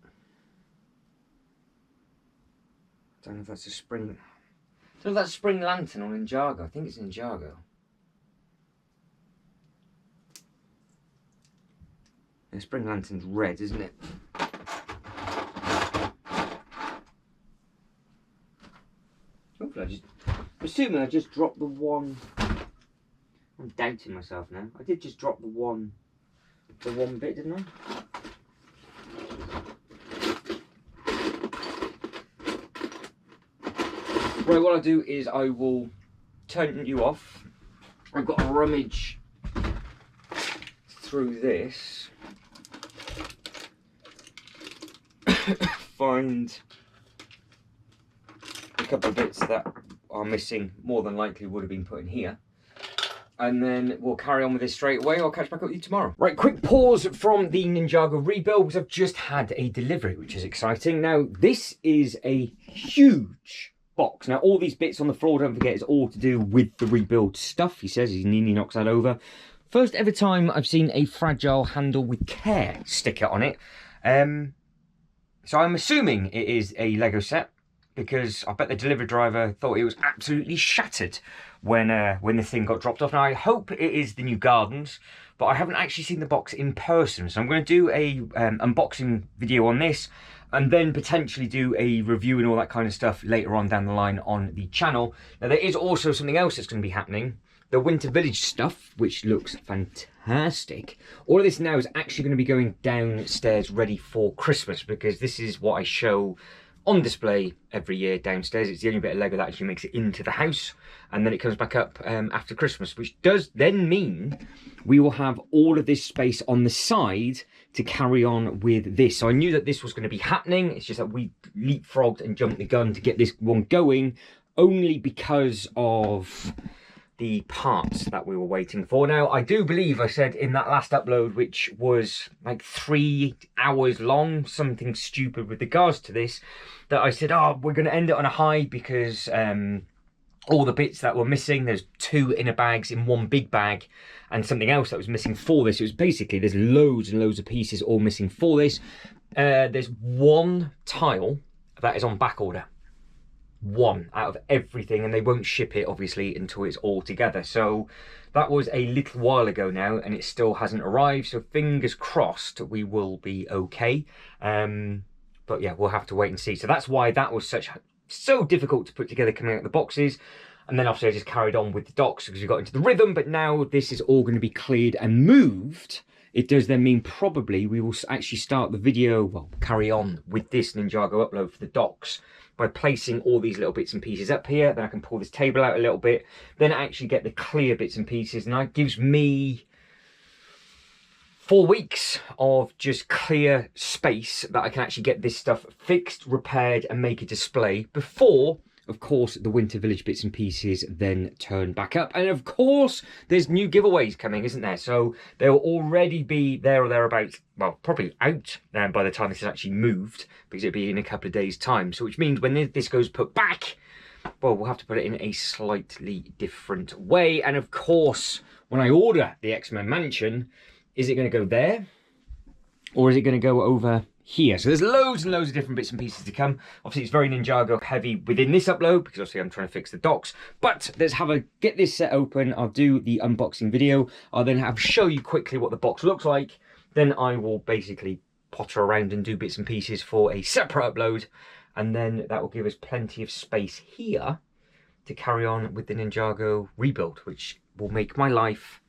I don't know if that's a spring. I don't know if that's spring lantern or Ninjago. I think it's Ninjago. The spring lantern's red, isn't it? Hopefully I'm assuming I just dropped the one. I'm doubting myself now. I did just drop the one bit, didn't I? Right, what I'll do is I will turn you off. I've got to rummage through this. Find a couple of bits that are missing, more than likely would have been put in here. And then we'll carry on with this straight away. I'll catch back up with you tomorrow. Right, quick pause from the Ninjago rebuild because I've just had a delivery, which is exciting. Now, this is a huge box. Now, all these bits on the floor, don't forget, is all to do with the rebuild stuff. He says he nearly knocks that over. First ever time I've seen a fragile handle with care sticker on it. So I'm assuming it is a Lego set, because I bet the delivery driver thought it was absolutely shattered when the thing got dropped off. Now, I hope it is the new Gardens, but I haven't actually seen the box in person. So I'm going to do a unboxing video on this. and then potentially do a review and all that kind of stuff later on down the line on the channel. Now there is also something else that's going to be happening. The Winter Village stuff, which looks fantastic. All of this now is actually going to be going downstairs ready for Christmas, because this is what I show on display every year downstairs. It's the only bit of Lego that actually makes it into the house, and then it comes back up after Christmas, which does then mean we will have all of this space on the side to carry on with this. So I knew that this was going to be happening. It's just that we leapfrogged and jumped the gun to get this one going, only because of the parts that we were waiting for. Now, I do believe I said in that last upload, which was like 3 hours long, something stupid with regards to this, that I said, oh, we're going to end it on a high, because all the bits that were missing, there's 2 inner bags in one big bag, and something else that was missing for this. It was basically, there's loads and loads of pieces all missing for this. There's 1 tile that is on back order. 1 out of everything, and they won't ship it obviously until it's all together. So that was a little while ago now, and it still hasn't arrived, so fingers crossed we will be okay. But yeah, we'll have to wait and see. So that's why that was so difficult to put together coming out of the boxes. And then obviously I just carried on with the docks because we got into the rhythm. But now this is all going to be cleared and moved. It does then mean probably we will actually start the video, well, carry on with this Ninjago upload for the docks by placing all these little bits and pieces up here. Then I can pull this table out a little bit, then actually get the clear bits and pieces, and that gives me 4 weeks of just clear space that I can actually get this stuff fixed, repaired, and make a display before, of course, the Winter Village bits and pieces then turn back up. And of course, there's new giveaways coming, isn't there? So they'll already be there or thereabouts, well, probably out by the time this is actually moved, because it'll be in a couple of days' time. So which means when this goes put back, well, we'll have to put it in a slightly different way. And of course, when I order the X-Men Mansion, is it going to go there? Or is it going to go over here? So there's loads and loads of different bits and pieces to come. Obviously, it's very Ninjago heavy within this upload, because obviously I'm trying to fix the docks. But let's get this set open. I'll do the unboxing video. I'll then show you quickly what the box looks like. Then I will basically potter around and do bits and pieces for a separate upload. And then that will give us plenty of space here to carry on with the Ninjago rebuild, which will make my life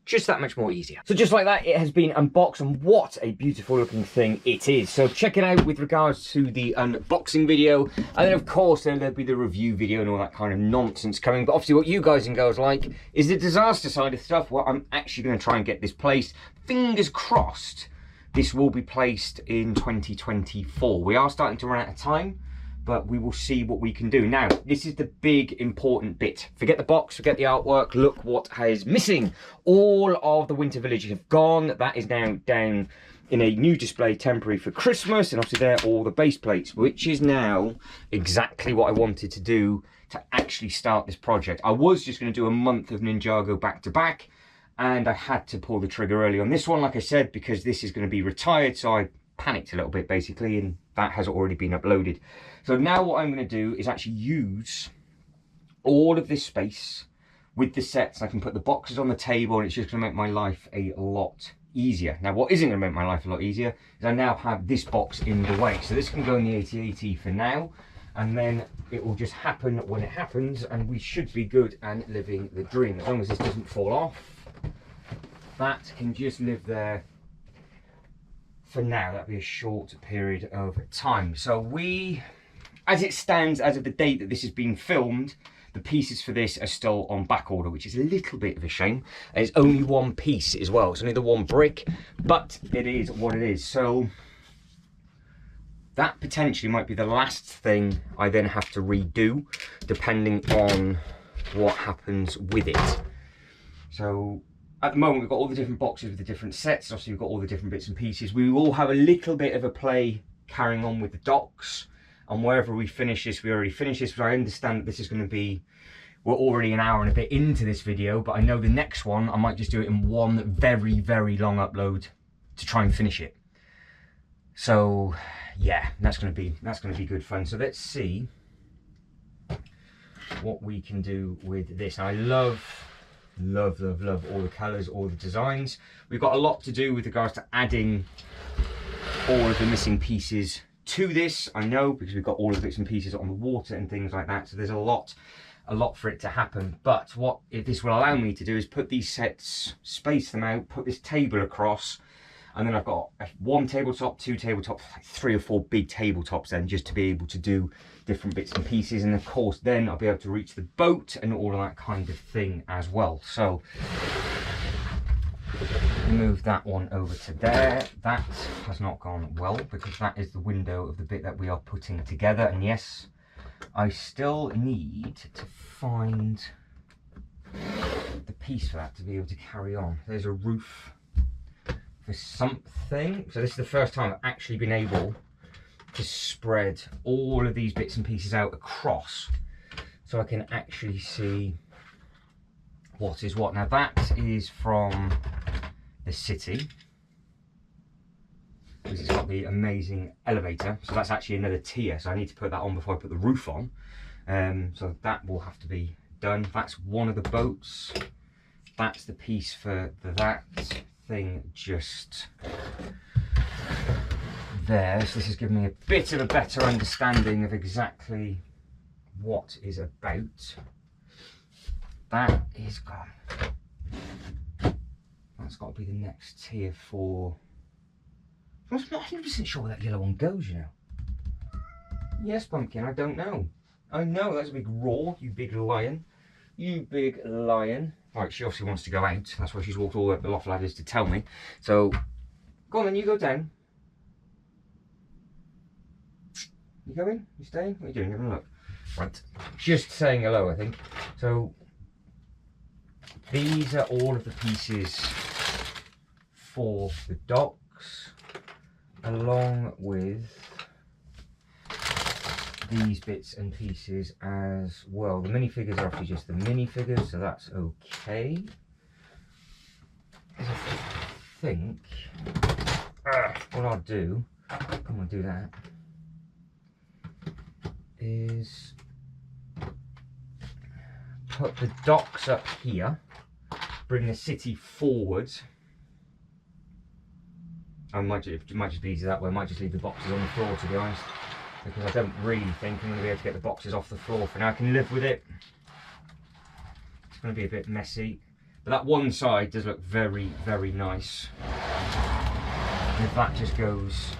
just that much more easier. So just like that, it has been unboxed, and what a beautiful looking thing it is. So check it out with regards to the unboxing video, and then of course there'll be the review video and all that kind of nonsense coming. But obviously what you guys and girls like is the disaster side of stuff. Well, I'm actually going to try and get this placed. Fingers crossed this will be placed in 2024. We are starting to run out of time, but we will see what we can do. Now, this is the big important bit. Forget the box, forget the artwork. Look what is missing. All of the Winter Village have gone. That is now down in a new display temporary for Christmas. And obviously there are all the base plates, which is now exactly what I wanted to do to actually start this project. I was just going to do a month of Ninjago back to back, and I had to pull the trigger early on this one, like I said, because this is going to be retired. So I panicked a little bit basically, and that has already been uploaded. So now what I'm going to do is actually use all of this space with the sets. I can put the boxes on the table, and it's just going to make my life a lot easier. Now what isn't going to make my life a lot easier is I now have this box in the way. So this can go in the AT-AT for now, and then it will just happen when it happens, and we should be good and living the dream. As long as this doesn't fall off, that can just live there for now. That'll be a short period of time. So we, as it stands, as of the date that this is being filmed, the pieces for this are still on back order, which is a little bit of a shame. And it's only 1 piece as well. It's only the 1 brick, but it is what it is. So that potentially might be the last thing I then have to redo, depending on what happens with it. So at the moment, we've got all the different boxes with the different sets. Obviously, we've got all the different bits and pieces. We will have a little bit of a play carrying on with the docks. And wherever we finish this, we already finished this. But I understand that this is going to be, we're already an hour and a bit into this video. But I know the next one, I might just do it in one very, very long upload to try and finish it. So yeah, that's going to be good fun. So let's see what we can do with this. Now, I love all the colours, all the designs. We've got a lot to do with regards to adding all of the missing pieces to this, I know, because we've got all the bits and pieces on the water and things like that, so there's a lot for it to happen. But what this will allow me to do is put these sets, space them out, put this table across, and then I've got one tabletop, two tabletops, like 3 or 4 big tabletops then, just to be able to do different bits and pieces. And of course then I'll be able to reach the boat and all of that kind of thing as well. So move that one over to there. That has not gone well, because that is the window of the bit that we are putting together. And yes, I still need to find the piece for that to be able to carry on. There's a roof for something. So this is the first time I've actually been able to spread all of these bits and pieces out across, so I can actually see what is what. Now that is from the city, because it's got the amazing elevator, so that's actually another tier, so I need to put that on before I put the roof on. So that will have to be done. That's one of the boats. That's the piece for that thing just there. So this has given me a bit of a better understanding of exactly what is about. That is gone. That's got to be the next tier for... I'm not 100% sure where that yellow one goes, you know. Yes, Pumpkin, I don't know. I know, that's a big roar, you big lion. You big lion. Right, she obviously wants to go out. That's why she's walked all the way up the loft ladders to tell me. So, go on then, you go down. You going? You staying? What are you doing? Having a look. Right, just saying hello, I think. So, these are all of the pieces for the docks, along with these bits and pieces as well. The minifigures are obviously just the minifigures, so that's okay. I think what I'll do, I'm going to do that, is put the docks up here, bring the city forward. It might just be easy that way. I might just leave the boxes on the floor, to be honest, because I don't really think I'm going to be able to get the boxes off the floor for now. I can live with it. It's going to be a bit messy, but that one side does look very, very nice. And if that just goes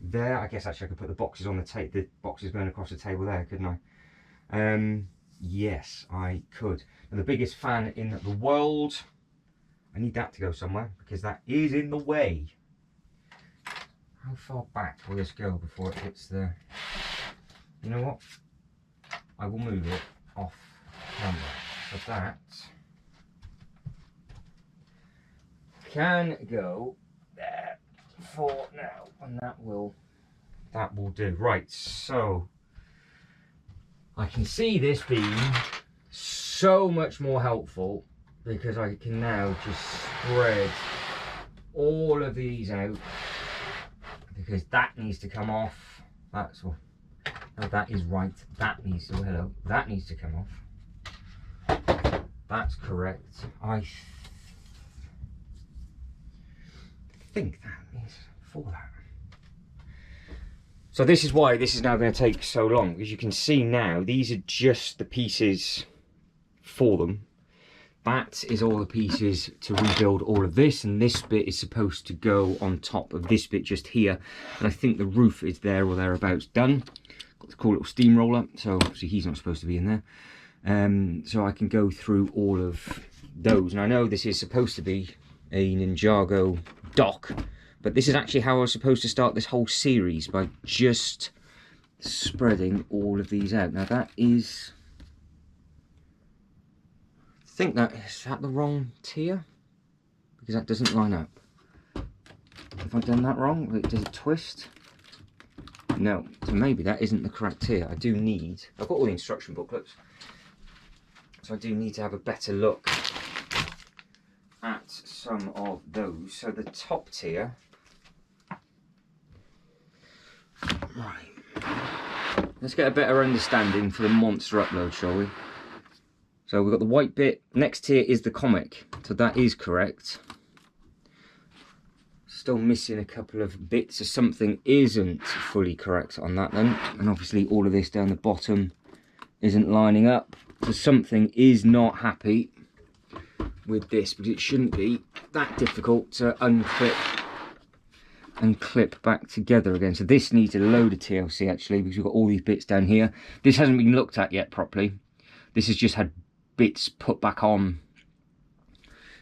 there, I guess actually I could put the boxes on the boxes going across the table there, couldn't I? Yes, I could. And the biggest fan in the world, I need that to go somewhere, because that is in the way. How far back will this go before it hits the... You know what? I will move it off camera. So that can go there for now, and that will do. Right, so I can see this being so much more helpful, because I can now just spread all of these out, because that needs to come off. That's all. No, that is right. That needs to, hello, that needs to come off. That's correct. I think that is for that. So this is why this is now going to take so long, because you can see now these are just the pieces for them. That is all the pieces to rebuild all of this, and this bit is supposed to go on top of this bit just here. And I think the roof is there or thereabouts done. Got the cool little steamroller, so obviously he's not supposed to be in there. So I can go through all of those. And I know this is supposed to be a Ninjago dock, but this is actually how I was supposed to start this whole series, by just spreading all of these out. Now that is... I think that is that the wrong tier, because that doesn't line up. Have I done that wrong? Does it twist? No, so maybe that isn't the correct tier. I do need, I've got all the instruction booklets, so I do need to have a better look at some of those. So the top tier, right, let's get a better understanding for the monster upload, shall we? So we've got the white bit. Next tier is the comic, so that is correct. still missing a couple of bits, so something isn't fully correct on that then. And obviously all of this down the bottom isn't lining up, so something is not happy with this, because it shouldn't be that difficult to unclip and clip back together again. So this needs a load of TLC actually, because we've got all these bits down here. This hasn't been looked at yet properly. This has just had bits put back on,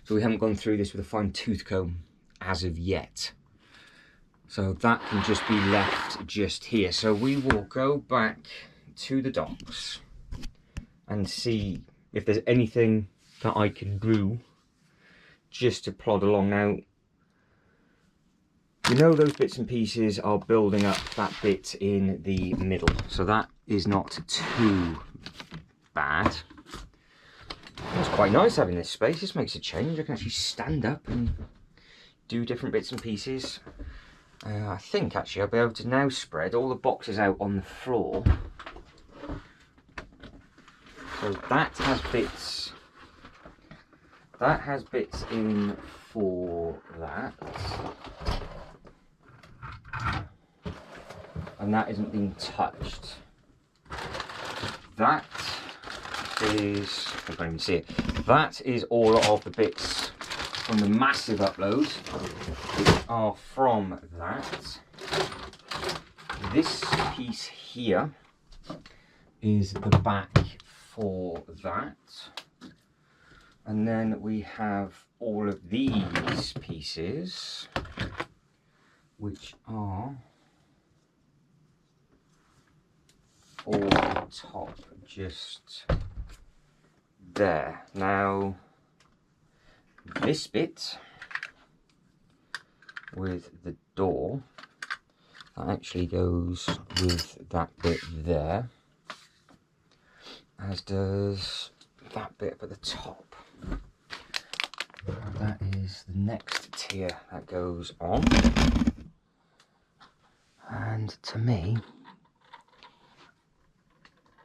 so we haven't gone through this with a fine tooth comb as of yet. So that can just be left just here. So we will go back to the docks and see if there's anything that I can do just to plod along. Now, you know those bits and pieces are building up that bit in the middle, so that is not too bad. It's quite nice having this space. This makes a change. I can actually stand up and do different bits and pieces. I think actually I'll be able to now spread all the boxes out on the floor. So that has bits. That has bits in for that. And that isn't being touched. That is, I can't even see it. That is all of the bits from the massive uploads, which are from that. This piece here is the back for that. And then we have all of these pieces, which are all the top just there. Now this bit with the door, that actually goes with that bit there, as does that bit up at the top. That is the next tier that goes on. And to me,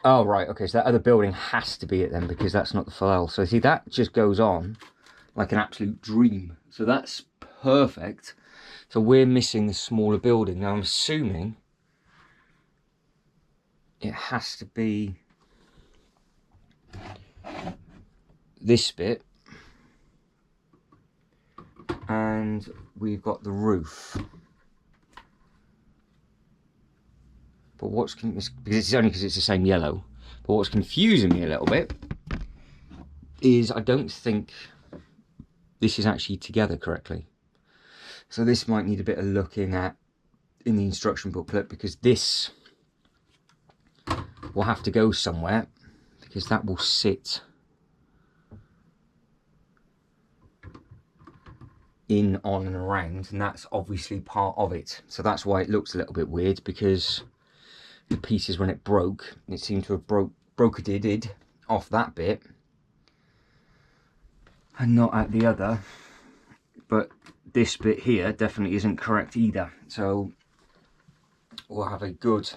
oh right, okay, so that other building has to be it then, because that's not the full L. So see, that just goes on like an absolute dream. So that's perfect. So we're missing the smaller building. Now I'm assuming it has to be this bit, and we've got the roof. But what's because it's only because it's the same yellow. But what's confusing me a little bit is I don't think this is actually together correctly. So this might need a bit of looking at in the instruction booklet, because this will have to go somewhere, because that will sit in, on and around, and that's obviously part of it. So that's why it looks a little bit weird, because the pieces, when it broke, it seemed to have broke-did off that bit and not at the other. But this bit here definitely isn't correct either. So we'll have a good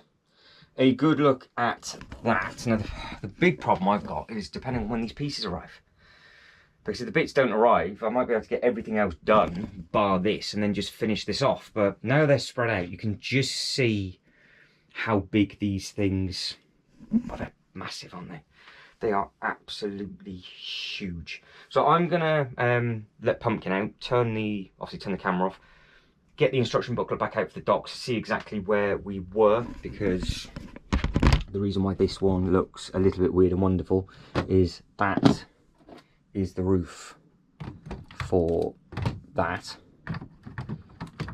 look at that. Now the big problem I've got is depending on when these pieces arrive. Because if the bits don't arrive, I might be able to get everything else done, bar this, and then just finish this off. But now they're spread out, you can just see how big these things, well, they're massive, aren't they? They are absolutely huge. So I'm gonna let Pumpkin out, obviously turn the camera off, get the instruction booklet back out for the docks, see exactly where we were, because the reason why this one looks a little bit weird and wonderful is that is the roof for that.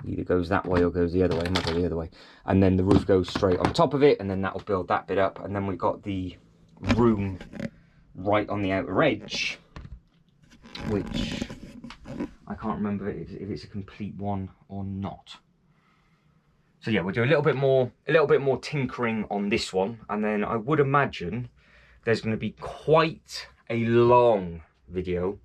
Either goes that way or goes the other way. It might go the other way. And then the roof goes straight on top of it, and then that will build that bit up. And then we've got the room right on the outer edge, which I can't remember if it's a complete one or not. So yeah, we'll do a little bit more tinkering on this one, and then I would imagine there's going to be quite a long video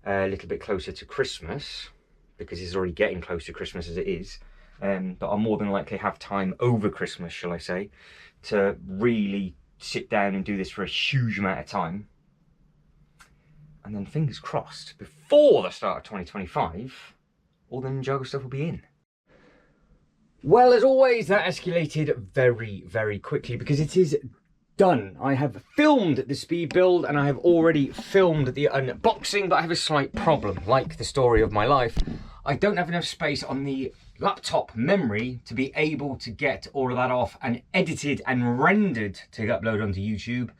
a little bit closer to Christmas, because it's already getting close to Christmas as it is. But I'll more than likely have time over Christmas, shall I say, to really sit down and do this for a huge amount of time. And then fingers crossed, before the start of 2025, all the Ninjago stuff will be in. Well, as always, that escalated very, very quickly because it is done. I have filmed the speed build and I have already filmed the unboxing, but I have a slight problem. Like the story of my life, I don't have enough space on the laptop memory to be able to get all of that off and edited and rendered to upload onto YouTube,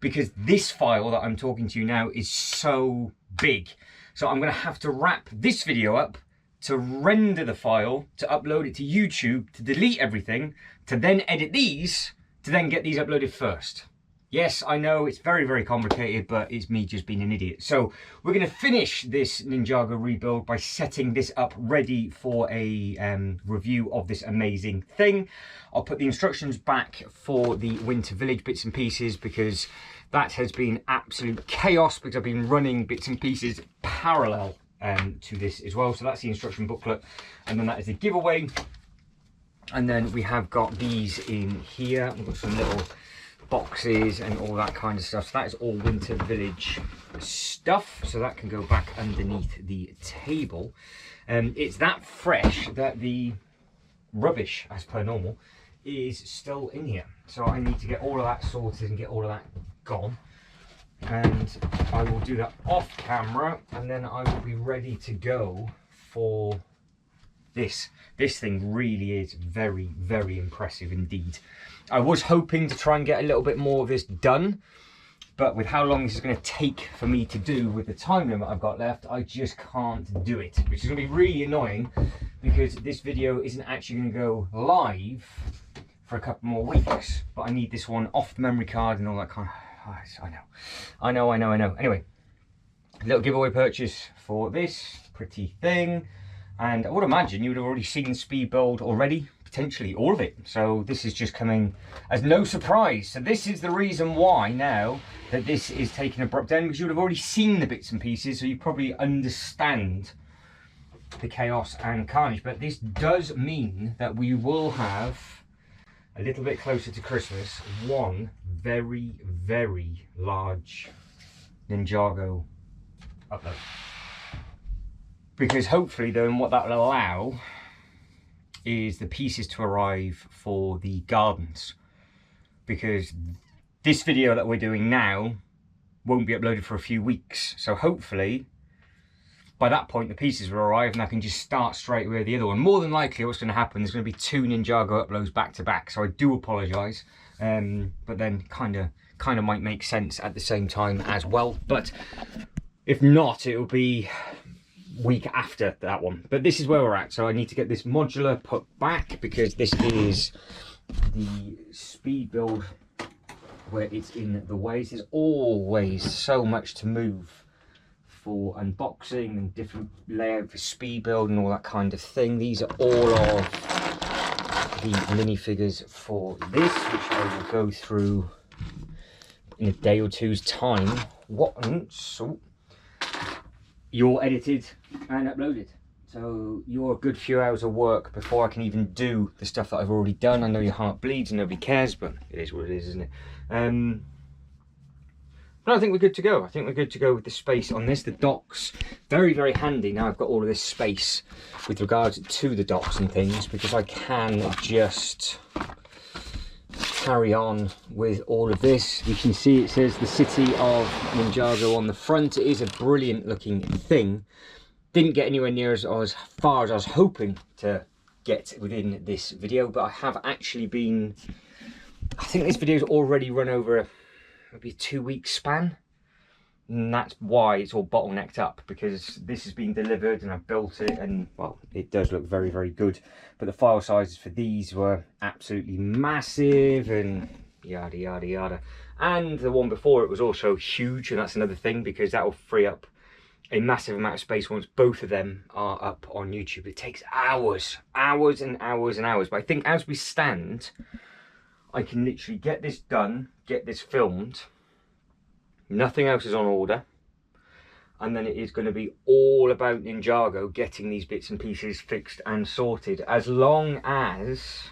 because this file that I'm talking to you now is so big. So I'm going to have to wrap this video up to render the file, to upload it to YouTube, to delete everything, to then edit these, to then get these uploaded first. Yes, I know it's very, very complicated, but it's me just being an idiot. So we're going to finish this Ninjago rebuild by setting this up ready for a review of this amazing thing. I'll put the instructions back for the Winter Village bits and pieces, because that has been absolute chaos, because I've been running bits and pieces parallel to this as well. So that's the instruction booklet, and then that is the giveaway. And then we have got these in here. We've got some little boxes and all that kind of stuff. So that is all Winter Village stuff, so that can go back underneath the table. It's that fresh that the rubbish, as per normal, is still in here. So I need to get all of that sorted and get all of that gone. And I will do that off camera, and then I will be ready to go for this. This thing really is very, very impressive indeed. I was hoping to try and get a little bit more of this done, but with how long this is going to take for me to do with the time limit I've got left, I just can't do it, which is going to be really annoying, because this video isn't actually going to go live for a couple more weeks. But I need this one off the memory card and all that kind of... I know. Anyway, little giveaway purchase for this pretty thing, and I would imagine you would have already seen the speed build already, potentially all of it. So this is just coming as no surprise. So this is the reason why now that this is taking an abrupt end, because you would have already seen the bits and pieces, so you probably understand the chaos and carnage. But this does mean that we will have, a little bit closer to Christmas, one very, very large Ninjago upload. Because hopefully then what that will allow is the pieces to arrive for the gardens. Because this video that we're doing now won't be uploaded for a few weeks. So hopefully by that point the pieces will arrive and I can just start straight with the other one. More than likely what's going to happen, there's going to be 2 Ninjago uploads back to back. So I do apologise, but then kind of might make sense at the same time as well. But if not, it will be week after that one. But this is where we're at. So I need to get this modular put back, because this is the speed build where it's in the way. There's always so much to move for unboxing and different layout for speed build and all that kind of thing. These are all of the minifigures for this, which I will go through in a day or two's time. Once you're edited and uploaded, so you're a good few hours of work before I can even do the stuff that I've already done. I know your heart bleeds and nobody cares, but it is what it is, isn't it? But I think we're good to go. I think we're good to go with the space on this. The docks, very, very handy. Now I've got all of this space with regards to the docks and things, because I can just carry on with all of this. You can see it says the city of Ninjago on the front. It is a brilliant looking thing. Didn't get anywhere near as far as I was hoping to get within this video, but I have actually been... I think this video's already run over maybe a 2-week span, and that's why it's all bottlenecked up, because this has been delivered and I've built it, and well, it does look very, very good, but the file sizes for these were absolutely massive and yada yada yada. And the one before it was also huge, and that's another thing, because that will free up a massive amount of space once both of them are up on YouTube. It takes hours and hours and hours, but I think as we stand, I can literally get this done, get this filmed, nothing else is on order, and then it is going to be all about Ninjago getting these bits and pieces fixed and sorted, as long as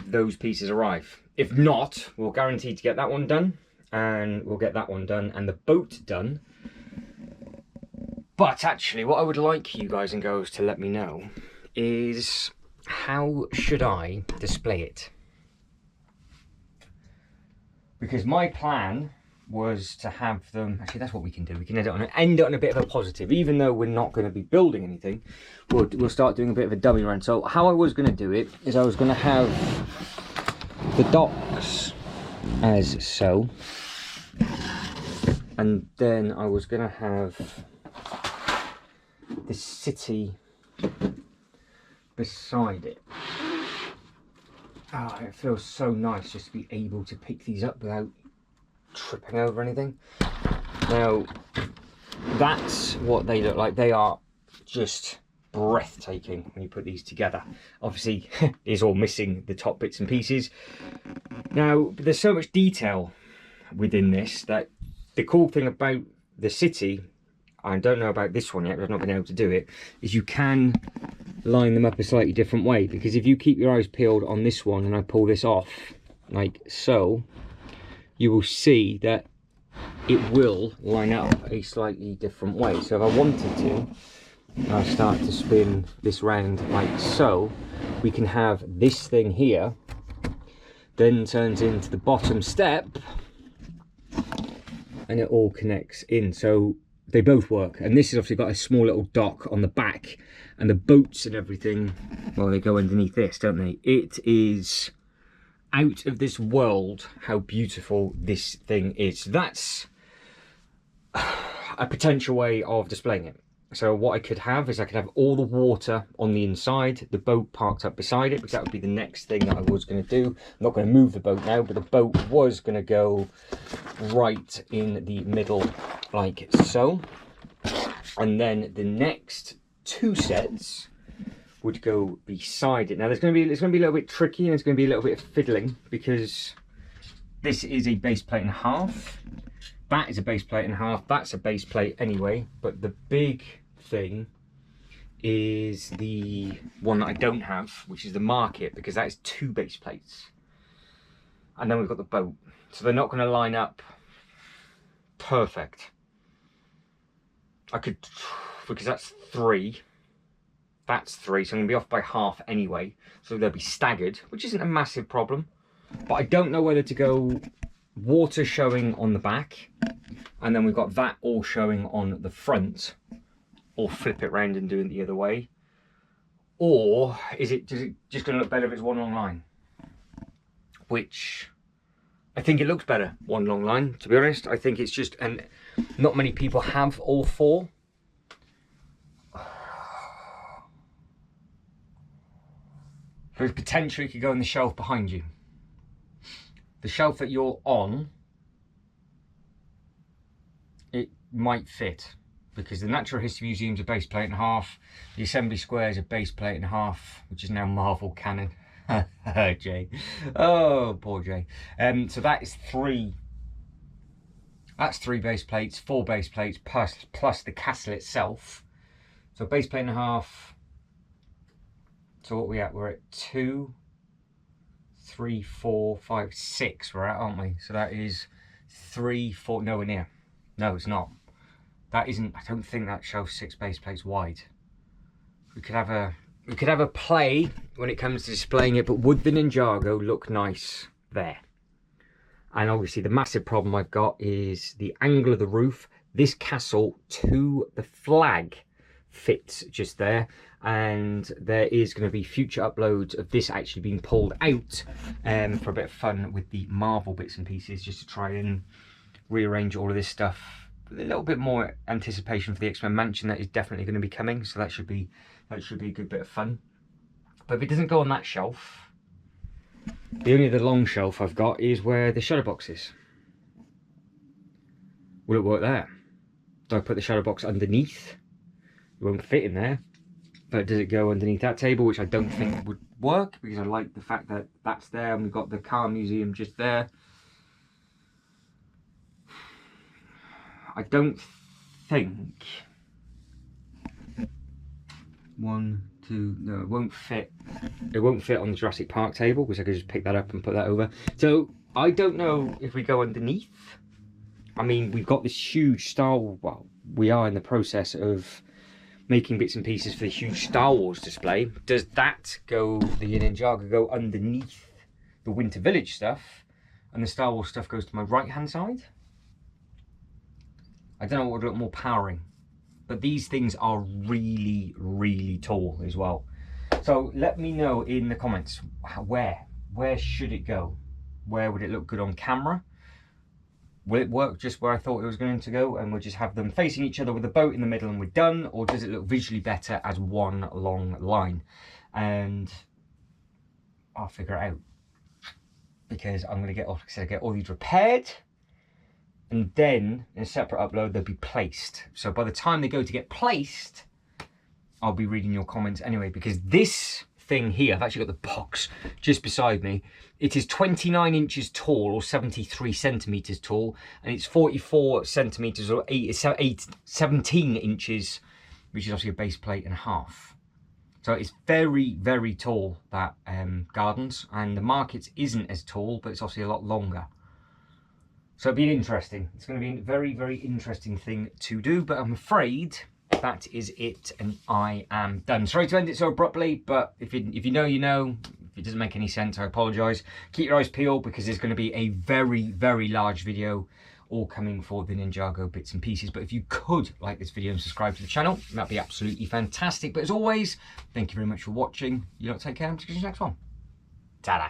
those pieces arrive. If not, we'll guarantee to get that one done, and we'll get that one done and the boat done But actually, what I would like you guys and girls to let me know is, how should I display it? Because my plan was to have them, actually that's what we can do, we can end it on a bit of a positive. Even though we're not going to be building anything, we'll start doing a bit of a dummy run. So how I was going to do it is I was going to have the docks as so, and then I was going to have the city beside it. Oh, it feels so nice just to be able to pick these up without tripping over anything. Now, that's what they look like. They are just breathtaking when you put these together. Obviously, it's all missing the top bits and pieces. Now, there's so much detail within this that the cool thing about the city, I don't know about this one yet, but I've not been able to do it, is you can line them up a slightly different way. Because if you keep your eyes peeled on this one and I pull this off like so, you will see that it will line up a slightly different way. So if I wanted to, I'll start to spin this round like so, we can have this thing here then turns into the bottom step and it all connects in. So they both work, and this has obviously got a small little dock on the back, and the boats and everything, well, they go underneath this, don't they? It is out of this world how beautiful this thing is. That's a potential way of displaying it. So what I could have is I could have all the water on the inside, the boat parked up beside it, because that would be the next thing that I was going to do. I'm not going to move the boat now, but the boat was going to go right in the middle like so. And then the next two sets would go beside it. Now it's going to be a little bit tricky, and it's going to be a little bit of fiddling, because this is a base plate and a half. That is a base plate and a half. That's a base plate anyway. But the big thing is the one that I don't have, which is the market, because that is two base plates. And then we've got the boat. So they're not going to line up perfect. I could, because that's three. That's three, so I'm going to be off by half anyway. So they'll be staggered, which isn't a massive problem. But I don't know whether to go water showing on the back, and then we've got that all showing on the front, or flip it round and do it the other way. Or is it just going to look better if it's one long line? Which I think it looks better, one long line, to be honest. I think it's just, and not many people have all four. But potentially it could go on the shelf behind you. The shelf that you're on, it might fit, because the Natural History Museum's a base plate and a half, the Assembly Square is a base plate and a half, which is now Marvel canon. Jay. Oh, poor Jay. So that is three. That's three base plates, four base plates, plus the castle itself. So base plate and a half. So what are we at? We're at 2, 3, 4, 5, 6 we're at, aren't we? So that is 3, 4, nowhere near. No, it's not. That isn't, I don't think that shelf's 6 base plates wide. We could have a play when it comes to displaying it, but would the Ninjago look nice there? And obviously the massive problem I've got is the angle of the roof. This castle to the flag fits just there, and there is going to be future uploads of this actually being pulled out for a bit of fun with the Marvel bits and pieces, just to try and rearrange all of this stuff. A little bit more anticipation for the X-Men mansion that is definitely going to be coming, so that should be a good bit of fun. But if it doesn't go on that shelf, the only other long shelf I've got is where the shadow box is. Will it work there? Do I put the shadow box underneath? It won't fit in there. But does it go underneath that table, which I don't think would work, because I like the fact that that's there and we've got the car museum just there. I don't think, no, it won't fit. It won't fit on the Jurassic Park table, because I could just pick that up and put that over. So I don't know if we go underneath. I mean, we've got this huge Star Wars, well, we are in the process of making bits and pieces for the huge Star Wars display. Does that go, the Ninjago go underneath the Winter Village stuff, and the Star Wars stuff goes to my right hand side? I don't know what would look more powering, but these things are really, really tall as well. So let me know in the comments, where should it go? Where would it look good on camera? Will it work just where I thought it was going to go, and we'll just have them facing each other with a boat in the middle and we're done? Or does it look visually better as one long line? And I'll figure it out, because I'm going to get, like I said, get all these repaired, and then in a separate upload they'll be placed. So by the time they go to get placed, I'll be reading your comments anyway, because this thing here, I've actually got the box just beside me. It is 29 inches tall, or 73 centimeters tall, and it's 44 centimeters or 17 inches, which is obviously a base plate and a half. So it's very, very tall, that Gardens, and the Markets isn't as tall, but it's obviously a lot longer. So it'll be interesting. It's going to be a very, very interesting thing to do, but I'm afraid that is it, and I am done. Sorry to end it so abruptly, but if you know, you know. If it doesn't make any sense, I apologise. Keep your eyes peeled, because there's going to be a very, very large video all coming for the Ninjago bits and pieces. But if you could like this video and subscribe to the channel, that'd be absolutely fantastic. But as always, thank you very much for watching. You lot take care, and see you in the next one. Ta-da.